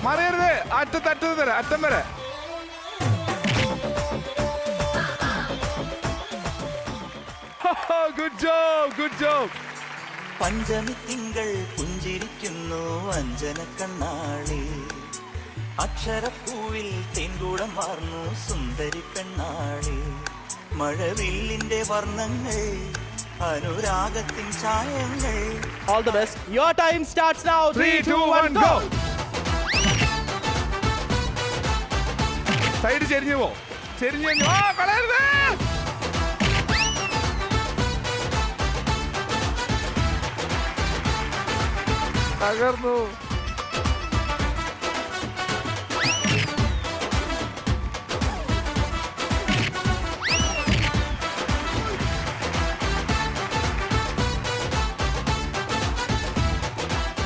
മറിയരുത്. അറ്റം വരെ. Good job. പഞ്ചമി തിങ്കൾ പുഞ്ചിരിക്കുന്നു അഞ്ജന കണ്ണാളി അക്ഷരപ്പൂവിൽ തേൻകൂടം വാർന്നു സുന്ദരി പെണ്ണാളി മഴവില്ലിന്റെ വർണ്ണങ്ങൾ അനുരാഗത്തിൻ ചായങ്ങൾ. All the best. Your time starts now. 3, 2, 1, go. Side ചെരിഞ്ഞു പോ. കളയരുത്. തകർന്നു.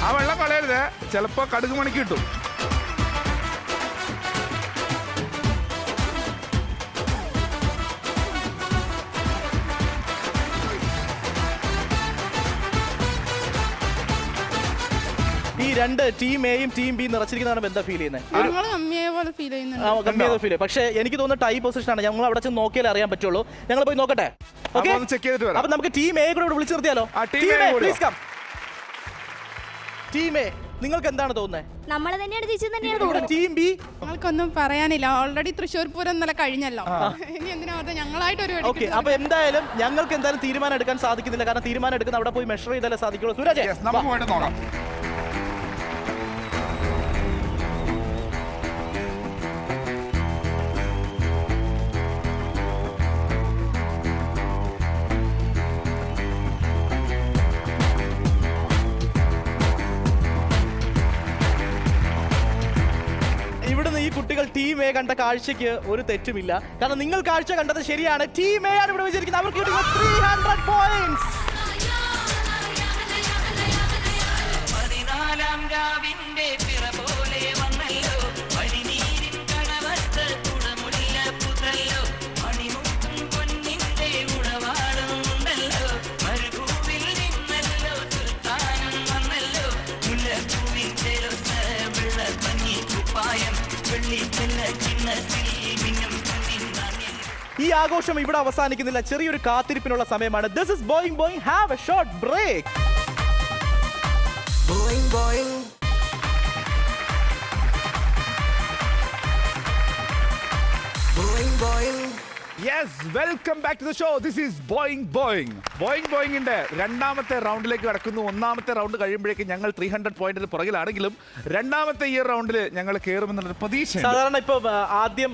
ആ വെള്ളം കളയരുത്, ചിലപ്പോ കടുക് മണിക്ക് കിട്ടും. ഈ രണ്ട് ടീം എയും ടീം ബി നിറച്ചിരിക്കുന്നതാണ് എന്താ ഫീൽ ചെയ്യുന്നത്? ഞങ്ങള് കമ്മിയെ പോലെ ഫീൽ ചെയ്യുന്നുണ്ട്. ഫീൽ. പക്ഷേ എനിക്ക് തോന്നുന്നു ടൈ പൊസിഷൻ ആണ്. ഞങ്ങൾ അവിടെ ചെന്ന് നോക്കിയാലേ അറിയാൻ പറ്റുള്ളൂ. ഞങ്ങൾ പോയി നോക്കട്ടെ. അപ്പൊ ഒന്ന് ചെക്ക് ചെയ്തിട്ട് വരാം. അപ്പൊ നമുക്ക് ടീം എ കൂടെ വിളിച്ചു നിർത്തിയാലോ? ടീം എ, നിങ്ങൾക്ക് എന്താണ് തോന്നുന്നത്? നമ്മളെ തന്നെയാണ് തോന്നുന്നത്. ടീം ബി ഞങ്ങൾക്കൊന്നും പറയാനില്ല. ഓൾറെഡി തൃശ്ശൂർ പൂരം ഇന്നലെ കഴിഞ്ഞല്ലോ. ഇനി എന്തിനാ ഞങ്ങളായിട്ടൊരു ഓക്കെ. അപ്പൊ എന്തായാലും ഞങ്ങൾക്ക് എന്തായാലും തീരുമാനം എടുക്കാൻ സാധിക്കുന്നില്ല. കാരണം തീരുമാനം എടുക്കുന്ന അവിടെ പോയി മെഷർ ചെയ്താലേ സാധിക്കുള്ളൂ. സൂരജ്, നമുക്ക് പോയിട്ട് നോക്കാം. ഇവിടുന്ന് ഈ കുട്ടികൾ ടീം എ കണ്ട കാഴ്ചയ്ക്ക് ഒരു തെറ്റുമില്ല. കാരണം നിങ്ങൾ കാഴ്ച കണ്ടത് ശരിയാണ്. ടീം എ ആണ് ഇവിടെ വിജയിച്ചിരിക്കുന്നത്. അവർക്ക് കിട്ടുന്ന 300 പോയിന്റ്സ്. ഈ ആഘോഷം ഇവിടെ അവസാനിക്കുന്നില്ല, ചെറിയൊരു കാത്തിരിപ്പിനുള്ള സമയമാണ്. This is boing boing, have a short break. Boing, boing. Boing, boing. Yes, welcome back to the show. This is boing boing. Boing ബോയിങ്ങിന്റെ രണ്ടാമത്തെ റൗണ്ടിലേക്ക് കടക്കുന്നു. ഒന്നാമത്തെ റൗണ്ട് കഴിയുമ്പോഴേക്കും ഞങ്ങൾ 300 പോയിന്റിന് പുറകിലാണെങ്കിലും രണ്ടാമത്തെ ഈ റൗണ്ടിൽ ഞങ്ങൾ കയറുമെന്നുള്ളൊരു പ്രതീക്ഷ. സാധാരണ ഇപ്പോൾ ആദ്യം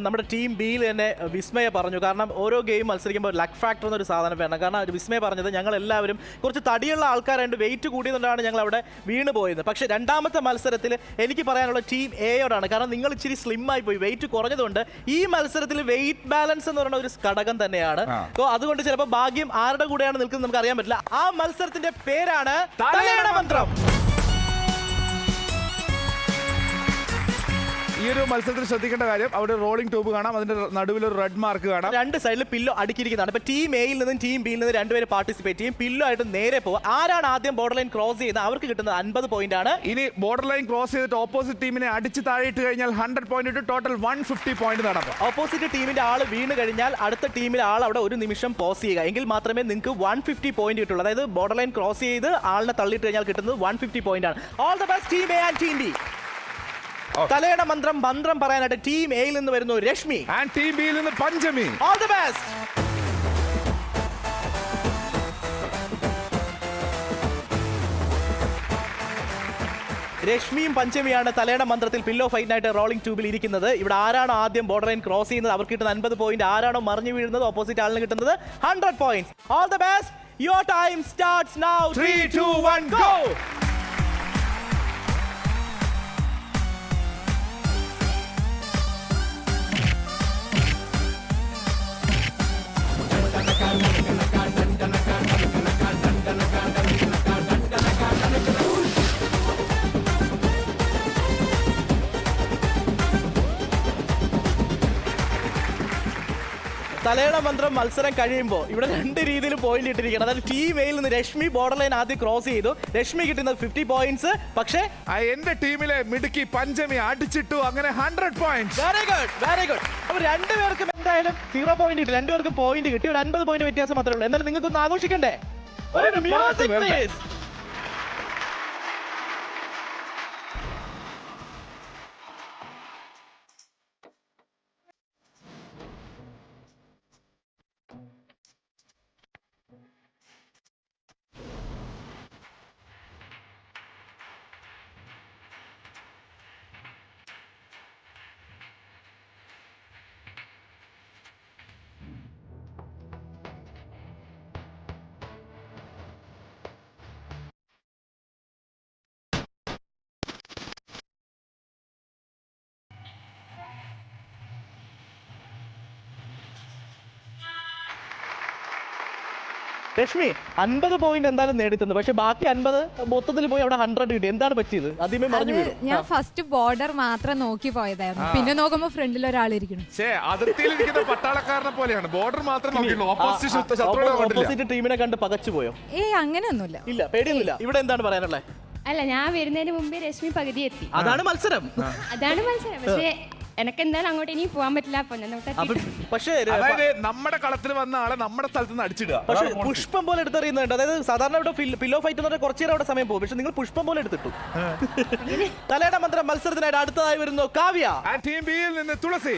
നമ്മുടെ ടീം ബിയിൽ തന്നെ വിസ്മയ പറഞ്ഞു, കാരണം ഓരോ ഗെയിം മത്സരിക്കുമ്പോൾ ലക്ക് ഫാക്ടർ എന്നൊരു സാധനം വേണം. കാരണം വിസ്മയ പറഞ്ഞത് ഞങ്ങൾ എല്ലാവരും കുറച്ച് തടിയുള്ള ആൾക്കാരായിട്ട് വെയിറ്റ് കൂടിയതുകൊണ്ടാണ് ഞങ്ങൾ അവിടെ വീണ് പോയത്. പക്ഷേ രണ്ടാമത്തെ മത്സരത്തിൽ എനിക്ക് പറയാനുള്ള ടീം എയോടാണ്. കാരണം നിങ്ങൾ ഇച്ചിരി സ്ലിം ആയി പോയി, വെയിറ്റ് കുറഞ്ഞതുകൊണ്ട് ഈ മത്സരത്തിൽ വെയിറ്റ് ബാലൻസ് എന്ന് പറയുന്ന ഒരു ഘടകം തന്നെയാണ്. അതുകൊണ്ട് ചിലപ്പോൾ ഭാഗ്യം ആരുടെ കൂടെയാണ് നിൽക്കുന്നത് നമുക്ക് അറിയാൻ പറ്റില്ല. ആ മത്സരത്തിന്റെ പേരാണ് തലയണ മന്ത്രം. ഈ ഒരു മത്സരത്തിൽ ശ്രദ്ധിക്കേണ്ട കാര്യം, അവിടെ റോളിംഗ് ട്യൂബ് കാണാം, അതിന്റെ നടുവിൽ ഒരു റെഡ് മാർക്ക് കാണാം. രണ്ട് സൈഡിൽ പില്ലോ അടുക്കിയിരിക്കുന്നതാണ്. ഇപ്പൊ ടീം എയിൽ നിന്നും ടീം ബിയിൽ നിന്നും രണ്ടുപേര് പാർട്ടിസിപ്പേറ്റ് ചെയ്യും. പില്ലോ ആയിട്ട് നേരെ പോകും. ആരാണ് ആദ്യം ബോർഡർ ലൈൻ ക്രോസ് ചെയ്യുന്നത് അവർക്ക് കിട്ടുന്നത് 50 പോയിന്റ് ആണ്. ഇനി ബോർഡർ ലൈൻ ക്രോസ് ചെയ്തിട്ട് ഓപ്പോസിറ്റ് ടീമിനെ അടിച്ച് താഴെയിട്ട് കഴിഞ്ഞാൽ 100 പോയിന്റ് ഇട്ട് ടോട്ടൽ 150 പോയിന്റ് നടക്കും. ഓപ്പോസിറ്റ് ടീമിന്റെ ആൾ വീണ് കഴിഞ്ഞാൽ അടുത്ത ടീമിലെ ആൾ അവിടെ ഒരു നിമിഷം പോസ് ചെയ്യുക, എങ്കിൽ മാത്രമേ നിങ്ങൾക്ക് 150 പോയിന്റ് കിട്ടുള്ളൂ. അതായത് ബോർഡർ ലൈൻ ക്രോസ് ചെയ്ത് ആളിനെ തള്ളിയിട്ട് കഴിഞ്ഞാൽ കിട്ടുന്നത് 150 പോയിന്റ് ആണ്. All the best team A and team B. തലയുടെ മന്ത്രം പറയാനായിട്ട് ടീം എയിൽ നിന്ന് വരുന്നു രശ്മി ആൻഡ് ടീം ബിയിൽ നിന്ന് പഞ്ചമി. All the best. രശ്മിയും പഞ്ചമിയാണ് തലയുടെ മന്ത്രത്തിൽ പില്ലോ ഫൈറ്റിനായിട്ട് റോളിംഗ് ട്യൂബിൽ ഇരിക്കുന്നത്. ഇവിടെ ആരാണോ ആദ്യം ബോർഡർ ലൈൻ ക്രോസ് ചെയ്യുന്നത് അവർക്ക് കിട്ടുന്ന 50 പോയിന്റ്, ആരാണോ മറിഞ്ഞു വീഴുന്നത് ഓപ്പോസിറ്റ് ആളിന് കിട്ടുന്നത് 100 points. All the best. Your time starts now. 3, 2, 1 go. തലയുടെ മന്ത്രം മത്സരം കഴിയുമ്പോൾ ഇവിടെ രണ്ട് രീതിയിൽ പോയിന്റ് ഇട്ടിരിക്കണം. അതായത് ടീം എയിൽ നിന്ന് രശ്മി ബോർഡർ ലൈൻ ആദ്യം ക്രോസ് ചെയ്തു, രശ്മി കിട്ടുന്നത് 50 പോയിന്റ്സ്. പക്ഷേ എന്റെ ടീമിലെ മിടുക്കി പഞ്ചമി അടിച്ചിട്ടു, അങ്ങനെ 100 point. Very good, very good. അപ്പൊ രണ്ടുപേർക്കും എന്തായാലും 0 പോയിന്റ് കിട്ടി, രണ്ടുപേർക്കും പോയിന്റ് കിട്ടി. ഒരു 50 പോയിന്റ് വ്യത്യാസം മാത്രമേ ഉള്ളൂ. എന്നാലും നിങ്ങൾക്ക് ഒന്ന് ആഘോഷിക്കണ്ടേ? ഒരു മ്യൂസിക് പ്ലീസ്. രശ്മി 50 പോയിന്റ് എന്തായാലും നേടിത്തന്നു, പക്ഷെ ബാക്കി 50 മൊത്തത്തിൽ പോയി അവിടെ 100 കിട്ടി. എന്താണ് പറ്റിയത്? ആദ്യമേ മറിഞ്ഞു വീണു. ഞാൻ ഫസ്റ്റ് ബോർഡർ മാത്രം നോക്കി പോയതായിരുന്നു, പിന്നെ നോക്കുമ്പോ ഫ്രണ്ടിൽ ഒരാളിരിക്കണം. അതിർത്തിയിലിരിക്കുന്ന പട്ടാളക്കാരനെ പോലെയാണ്, ബോർഡർ മാത്രം നോക്കിയുള്ളൂ. ഓപ്പോസിറ്റ് ടീമിനെ കണ്ട് പകച്ചു പോയോ? അങ്ങനെയൊന്നുമില്ല. ഇല്ല, പേടിയൊന്നുമില്ല. ഇവിടെ എന്താണ് പറയാനുള്ളത്? അല്ല, ഞാൻ വരുന്നതിന് മുമ്പേ രശ്മി പകുതി എത്തി. അതാണ് മത്സരം. പക്ഷേ എനക്ക് എന്തായാലും അങ്ങോട്ട് ഇനി പോകാൻ പറ്റില്ല. പക്ഷേ നമ്മുടെ കളത്തിൽ വന്ന ആളെ നമ്മുടെ സ്ഥലത്ത് നിന്ന് അടിച്ചിടുക. പക്ഷേ പുഷ്പം പോലെ എടുത്തെറിയുന്നുണ്ട്. അതായത് സാധാരണ ഇവിടെ പില്ലോ ഫൈറ്റ് എന്ന് പറഞ്ഞാൽ കുറച്ചു നേരം അവിടെ സമയം പോകും, പക്ഷെ നിങ്ങൾ പുഷ്പം പോലെ എടുത്തിട്ടു. തലയുടെ മന്ത്രം മത്സരത്തിനായിട്ട് അടുത്തതായി വരുന്നു കാവ്യ. ടീം ബിയിൽ നിന്ന് തുളസി.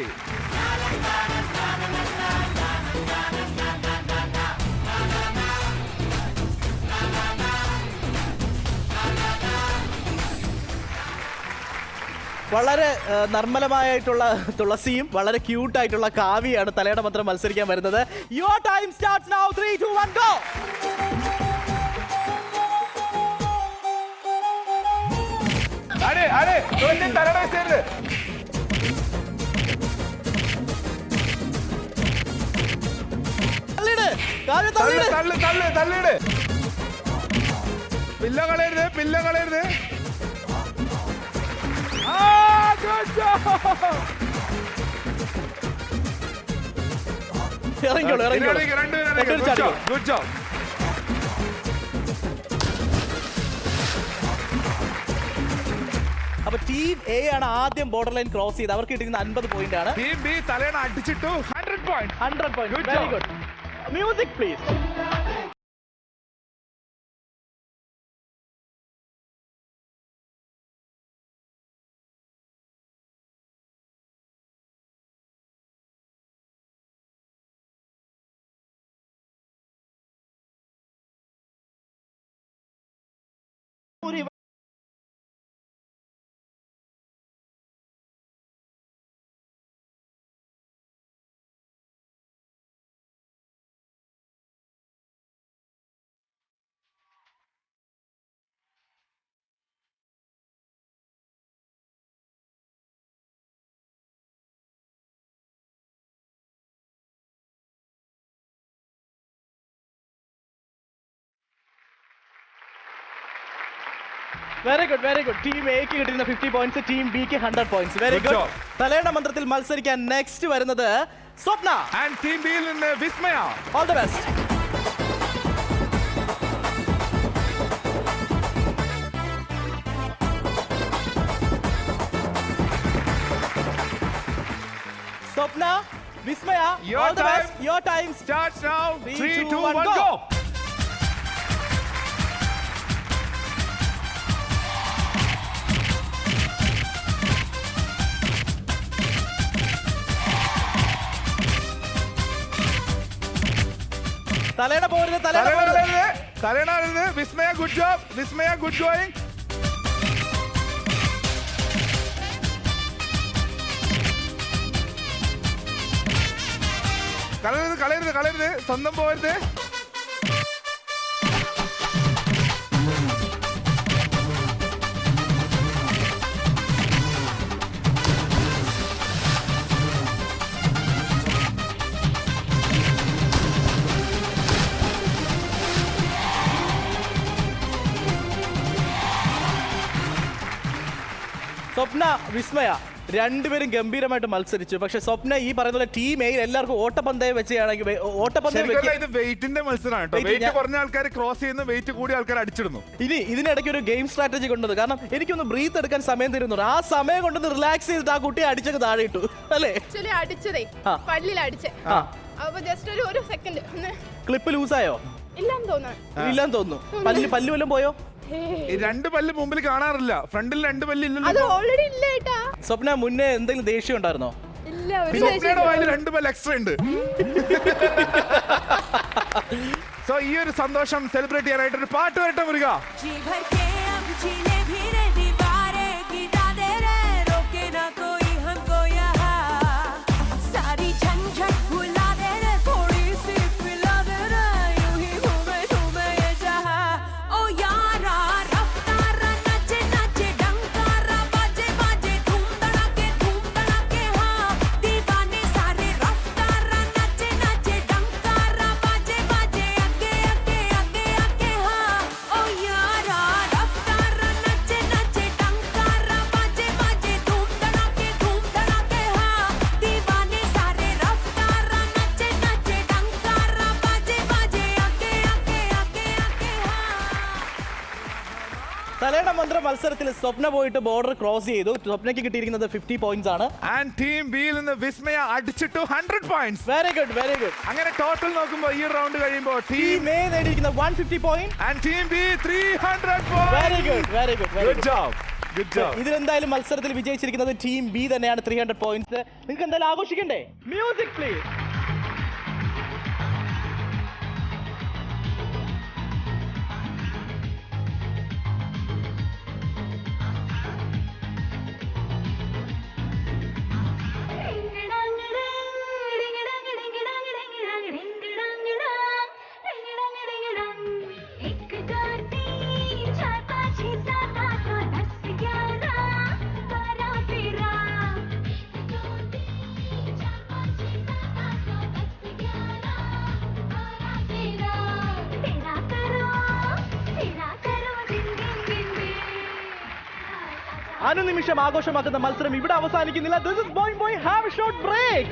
വളരെ നർമ്മലമായിട്ടുള്ള തുളസിയും വളരെ ക്യൂട്ടായിട്ടുള്ള കാവ്യയാണ് തലയുടെ മന്ത്രം മത്സരിക്കാൻ വരുന്നത്. Your time starts now. 3, 2, 1 go. Pillow കളയരുത്. Good job. അപ്പൊ ടീം എ ആണ് ആദ്യം ബോർഡർ ലൈൻ ക്രോസ് ചെയ്ത് അവർക്ക് കിട്ടിയിരുന്ന 50 പോയിന്റ് ആണ്. ടീം ബി തലേണ അടിച്ചിട്ടു 100 points. 100 points. Good Very job. good. Music, please. Very good very good. Team എക്ക് കിട്ടുന്ന 50 പോയിന്റ്സ്, ടീം ബിക്ക് 100 points. Very Good good. job. തലേണ മന്ത്രത്തിൽ മത്സരിക്കാൻ നെക്സ്റ്റ് വരുന്നത് സ്വപ്ന. And team B യിൽ നിന്ന് Vismaya. All the best. Swapna, Vismaya, Your all the time. best. Your time Starts now. 3, 2, 1, go. go. തലേണ പോരുത്, തലേണ പോരുത്. തലേണ വിസ്മയ ഗുഡ് ജോബ്. വിസ്മയ ഗുഡ് ഗോയിങ്. കളയരുത് സ്വന്തം പോകരുത്. സ്വപ്ന, വിസ്മയ രണ്ടുപേരും ഗംഭീരമായിട്ട് മത്സരിച്ചു. പക്ഷെ സ്വപ്ന ഈ പറയുന്ന പോലെ ടീം എയിൽ എല്ലാവർക്കും ഓട്ടപ്പന്തയം വെച്ചാണെങ്കിൽ ഓട്ടപ്പന്തയം ഇത് വെയിറ്റിന്റെ മത്സരമാണ് കേട്ടോ. വെയിറ്റ് കുറഞ്ഞ ആൾക്കാർ ക്രോസ് ചെയ്യുന്നു, വെയിറ്റ് കൂടിയ ആൾക്കാർ അടിച്ചിടുന്നു. ഇനി ഇതിനിടയ്ക്ക് ഒരു ഗെയിം സ്ട്രാറ്റജി കൊണ്ടത്. കാരണം എനിക്കൊന്ന് ബ്രീത്ത് എടുക്കാൻ സമയം തരുന്നുണ്ട്. ആ സമയം കൊണ്ടൊന്ന് റിലാക്സ് ചെയ്തിട്ട് ആ കുട്ടിയെ അടിച്ചൊക്കെ താഴെ ഇട്ടു അല്ലേ? ആക്ച്വലി അടിച്ചതേ പല്ലിൽ അടിച്ചേ. അപ്പൊ ജസ്റ്റ് ഒരു സെക്കൻഡ് ക്ലിപ്പ് ലൂസായോ? ഇല്ലാന്ന് തോന്നുന്നു. ഇല്ലാന്ന് തോന്നുന്നു. പല്ല് വല്ലതും പോയോ? ഈ രണ്ട് പല്ല് മുമ്പിൽ കാണാറില്ല, ഫ്രണ്ടിൽ രണ്ട് പല്ല് അത് ഇല്ലല്ലോ. ഓൾറെഡി ഇല്ല ഏട്ടാ. സ്വപ്ന, മുന്നേ എന്തെങ്കിലും ദേഷ്യം ഉണ്ടായിരുന്നോ? ഇല്ല, ഒരു സ്വപ്നയുടെ വായിൽ രണ്ട് പല്ല് എക്സ്ട്രാ ഉണ്ട്. സോ ഈ ഒരു സന്തോഷം സെലിബ്രേറ്റ് ചെയ്യാനായിട്ട് ഒരു പാട്ട് വരട്ടെ മുരുക. തലേണ മന്ത്ര മത്സരത്തിൽ സ്വപ്ന പോയിട്ട് ബോർഡർ ക്രോസ് ചെയ്തു. സ്വപ്നയ്ക്ക് കിട്ടിയിരിക്കുന്നത് 50 പോയിന്റ്സ് ആണ്. ആൻഡ് ടീം ബിയിൽ നിന്ന് വിസ്മയ അടിച്ചിട്ടു 100 points. Very good very good. അങ്ങനെ ടോട്ടൽ നോക്കുമ്പോൾ ഈ റൗണ്ട് കഴിയുമ്പോൾ ടീം എ നേടിയിരിക്കുന്ന 150 point and team B 300 point. Very good very good good job good job. ഇതിലെന്തായാലും മത്സരത്തിൽ വിജയിച്ചിരിക്കുന്നത് ടീം ബി തന്നെയാണ്. 300 പോയിന്റ്സ്. നിങ്ങൾക്ക് എന്തായാലും ആഘോഷിക്കണ്ടേ? Music please. അനുനിമിഷം ആഘോഷമാക്കുന്ന മത്സരം ഇവിടെ അവസാനിക്കുന്നില്ല. This is Boing Boing. Have a short break.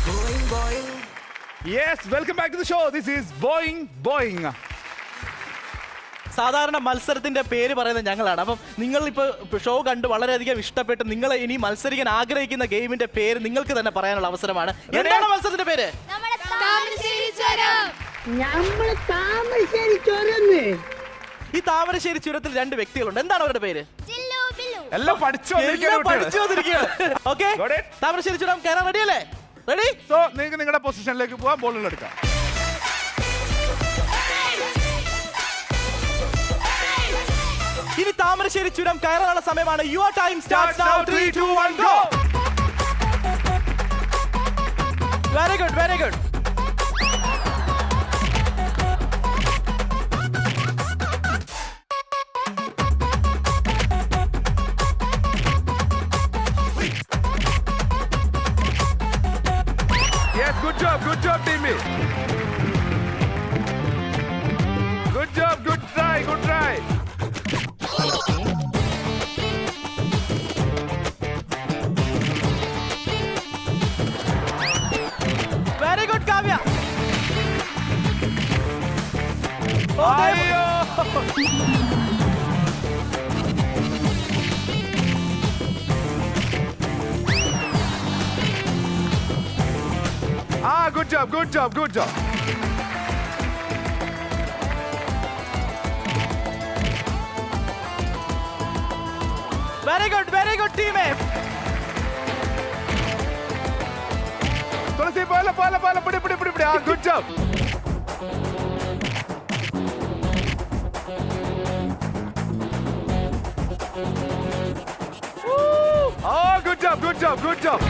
Boing, boing. Yes, welcome back to the show. This is Boing Boing. സാധാരണ മത്സരത്തിന്റെ പേര് പറയുന്നത് ഞങ്ങളാണ്. അപ്പം നിങ്ങൾ ഇപ്പോൾ ഷോ കണ്ട് വളരെയധികം ഇഷ്ടപ്പെട്ട് നിങ്ങൾ ഇനി മത്സരിക്കാൻ ആഗ്രഹിക്കുന്ന ഗെയിമിന്റെ പേര് നിങ്ങൾക്ക് തന്നെ പറയാനുള്ള അവസരമാണ്. എന്താണ് മത്സരത്തിന്റെ പേര്? ഈ താമരശ്ശേരി ചുരത്തിൽ 2 വ്യക്തികളുണ്ട്. എന്താണ് അവരുടെ പേര്? എല്ലാം പഠിച്ചു ഓക്കെ, താമരശ്ശേരി ചുരം കയറാൻ റെഡി അല്ലേ? റെഡി? സോ നിങ്ങൾക്ക് നിങ്ങളുടെ പൊസിഷനിലേക്ക് പോവാം, ബോളുകൾ എടുക്കാം. ഇനി താമരശ്ശേരി ചുരം കയറാനുള്ള സമയമാണ്. Your time starts now. 3 2 1 go. Very good, very good. Yes, good job, team. Good job, good try. Very good, Kavya. അയ്യോ. Good job. Very good, team. തുളസി പോലെ പിടി. Good job. Oh, good job.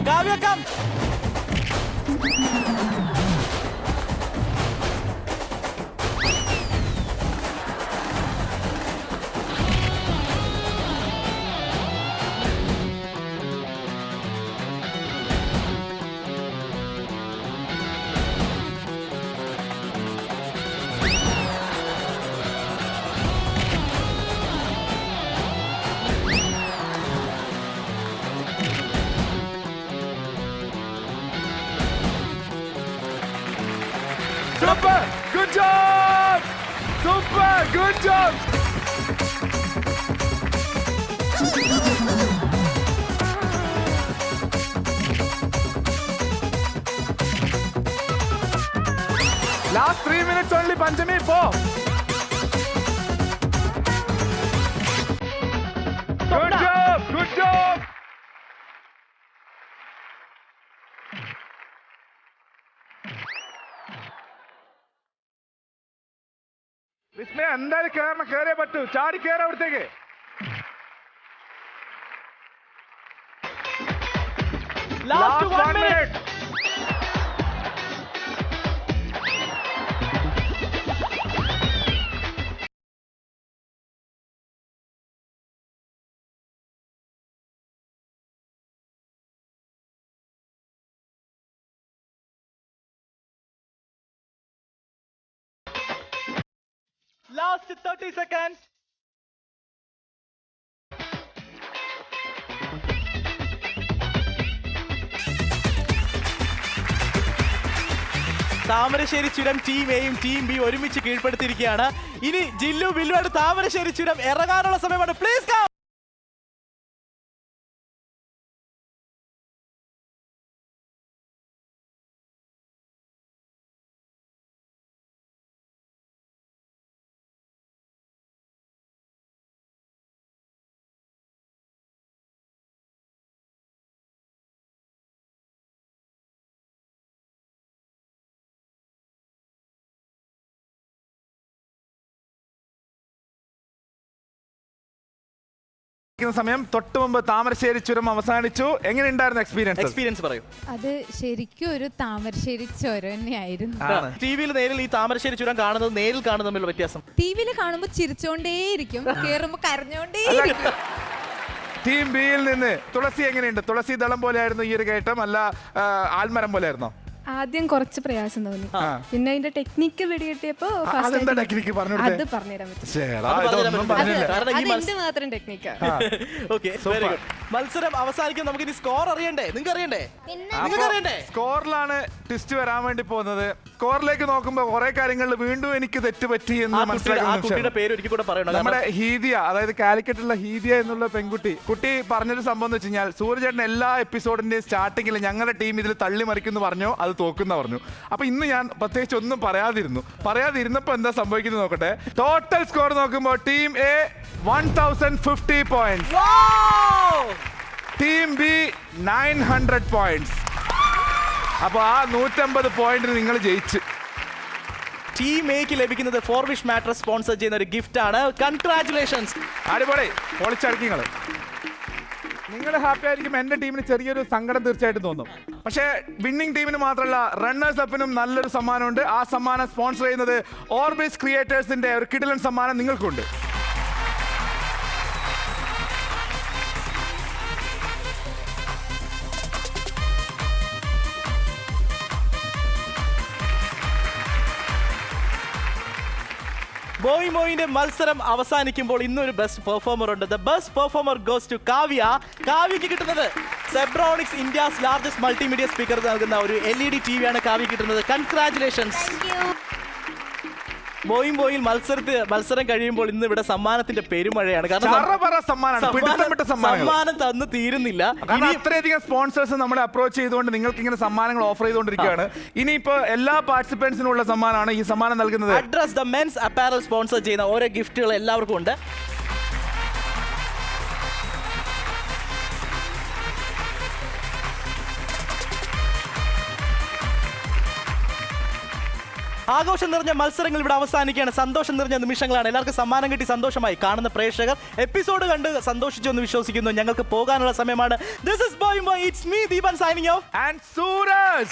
Kavya, come. Super, good job. Last 3 minutes only, Panchami, po. Good job. വിസ്മയ എന്തായാലും കയറിയേ പറ്റൂ. ചാടി കയറാം അവിടത്തേക്ക്. Last 1 minute. Last 30 seconds. Thamarassery ചുരം team എയും ടീം ബി ഒരുമിച്ച് കീഴ്പ്പെടുത്തിയിരിക്കുകയാണ്. ഇനി ജില്ലു ബില്ലുവാണ് താമരശ്ശേരി ചുരം ഇറങ്ങാനുള്ള സമയമാണ്. Please come. സമയം തൊട്ട് മുമ്പ് താമരശ്ശേരി ചുരം അവസാനിച്ചു. എങ്ങനെയുണ്ടായിരുന്നു എക്സ്പീരിയൻസ് പറയൂ. അത് ശരിക്കും ഒരു താമരശ്ശേരി ചുരം തന്നെയായിരുന്നു. ടിവിയിൽ നേരിൽ ഈ താമരശ്ശേരി ചുരം കാണുന്നത് നേരിൽ കാണുന്നത് തമ്മിലുള്ള വ്യത്യാസം? ടിവിയിൽ കാണുമ്പോൾ ചിരിച്ചോണ്ടേയിരിക്കും, കേറുമ്പോ കരഞ്ഞോണ്ടേയിരിക്കും. ടീം ബിയിൽ നിന്ന് തുളസി എങ്ങനെയുണ്ട്? തുളസി ദളം പോലെയായിരുന്നു ഈ ഒരു കയറ്റം, അല്ല ആൽമരം പോലെയായിരുന്നോ? ആദ്യം കുറച്ച് പ്രയാസം തോന്നി പിന്നെ അതിന്റെ ടെക്നിക്ക് പിടികിട്ടിയപ്പോ അതെന്താ ടെക്നിക്ക് അത് പറഞ്ഞുകൊടുത്തേ? പറഞ്ഞുതരാൻ പറ്റും. ശ്ശേടാ, ഇതൊന്നും പറഞ്ഞില്ല. കാരണം ഈ അത് എന്റെ മാത്രം ടെക്നിക്കാ. Okay, very good. മത്സരം അവസാനിക്കും. നമുക്ക് ഇനി സ്കോർ അറിയണ്ടേ? നിങ്ങൾക്ക് അറിയണ്ടേ? നിങ്ങൾക്ക് അറിയണ്ടേ? സ്കോറിലാണ് ട്വിസ്റ്റ് വരാൻ വേണ്ടി പോകുന്നത്. സ്കോറിലേക്ക് നോക്കുമ്പോൾ കുറെ കാര്യങ്ങളിൽ വീണ്ടും എനിക്ക് തെറ്റ് പറ്റി എന്ന് ആ കുട്ടിയുടെ പേര് ഒരിക്കൽ കൂടെ പറയണം. നമ്മുടെ ഹീദിയ, അതായത് കാലിക്കറ്റുള്ള ഹീദിയ എന്നുള്ള കുട്ടി പറഞ്ഞൊരു സംഭവം എന്ന് വെച്ച് കഴിഞ്ഞാൽ, സൂര്യചേട്ടൻ എല്ലാ എപ്പിസോഡിന്റെയും സ്റ്റാർട്ടിങ്ങിൽ ഞങ്ങളുടെ ടീം ഇതിൽ തള്ളി മറിക്കുന്നു പറഞ്ഞു, അത് തോക്കുന്ന പറഞ്ഞു. അപ്പൊ ഇന്ന് ഞാൻ പ്രത്യേകിച്ച് ഒന്നും പറയാതിരുന്നപ്പോ എന്താ സംഭവിക്കുന്നത് നോക്കട്ടെ. ടോട്ടൽ സ്കോർ നോക്കുമ്പോൾ team A 1050 points, team B 900 points. അപ്പൊ ആ 150 പോയിന്റ് നിങ്ങൾ ജയിച്ച്. ടീം എക്ക് ലഭിക്കുന്നത് ഫോർവിഷ് മാട്രസ് സ്പോൺസർ ചെയ്യുന്ന ഒരു ഗിഫ്റ്റ് ആണ്. കൺഗ്രാറ്റുലേഷൻസ്. അടിപൊളി, പൊളിച്ചടക്കിങ്ങൾ. നിങ്ങൾ ഹാപ്പി ആയിരിക്കും. എന്റെ ടീമിന് ചെറിയൊരു സങ്കടം തീർച്ചയായിട്ടും തോന്നും. പക്ഷേ വിന്നിംഗ് ടീമിന് മാത്രമല്ല, റണ്ണേഴ്സ് അപ്പിനും നല്ലൊരു സമ്മാനമുണ്ട്. ആ സമ്മാനം സ്പോൺസർ ചെയ്യുന്നത് ഓർബിസ് ക്രിയേറ്റേഴ്സിന്റെ ഒരു കിടിലൻ സമ്മാനം നിങ്ങൾക്കുണ്ട്. ബോയ് മോയിന്റെ മത്സരം അവസാനിക്കുമ്പോൾ ഇന്നൊരു ബെസ്റ്റ് പെർഫോമർ ഉണ്ട്. The best performer goes to Kavya. കാവ്യക്ക് കിട്ടുന്നത് Zebronics India's largest multimedia speaker നൽകുന്ന ഒരു LED TV ആണ് കാവ്യ കിട്ടുന്നത്. കൺഗ്രാറ്റുലേഷൻസ്. ബോയിൽ മത്സരം കഴിയുമ്പോൾ ഇന്ന് ഇവിടെ സമ്മാനത്തിന്റെ പെരുമഴയാണ്. കാരണം സമ്മാനം തന്നു തീരുന്നില്ല. അത്രയധികം സ്പോൺസേഴ്സ് നമ്മളെ അപ്രോച്ച് ചെയ്തുകൊണ്ട് നിങ്ങൾക്ക് ഇങ്ങനെ സമ്മാനങ്ങൾ ഓഫർ ചെയ്തുകൊണ്ടിരിക്കുകയാണ്. ഇനിയിപ്പോ എല്ലാ പാർട്ടിസിപ്പൻസിനുള്ള സമ്മാനമാണ് ഈ സമ്മാനം നൽകുന്നത്. Address the men's apparel sponsor ചെയ്യുന്ന ഓരോ ഗിഫ്റ്റുകൾ എല്ലാവർക്കും ഉണ്ട്. ആഘോഷം നിറഞ്ഞ മത്സരങ്ങൾ ഇവിടെ അവസാനിക്കുകയാണ്. സന്തോഷം നിറഞ്ഞ നിമിഷങ്ങളാണ്. എല്ലാവർക്കും സമ്മാനം കിട്ടി സന്തോഷമായി. കാണുന്ന പ്രേക്ഷകർ എപ്പിസോഡ് കണ്ട് സന്തോഷിച്ചു എന്ന് വിശ്വസിക്കുന്നു. ഞങ്ങൾക്ക് പോകാനുള്ള സമയമാണ്. This is Boy Boy. It's me, Deepan, signing off. And Suraj.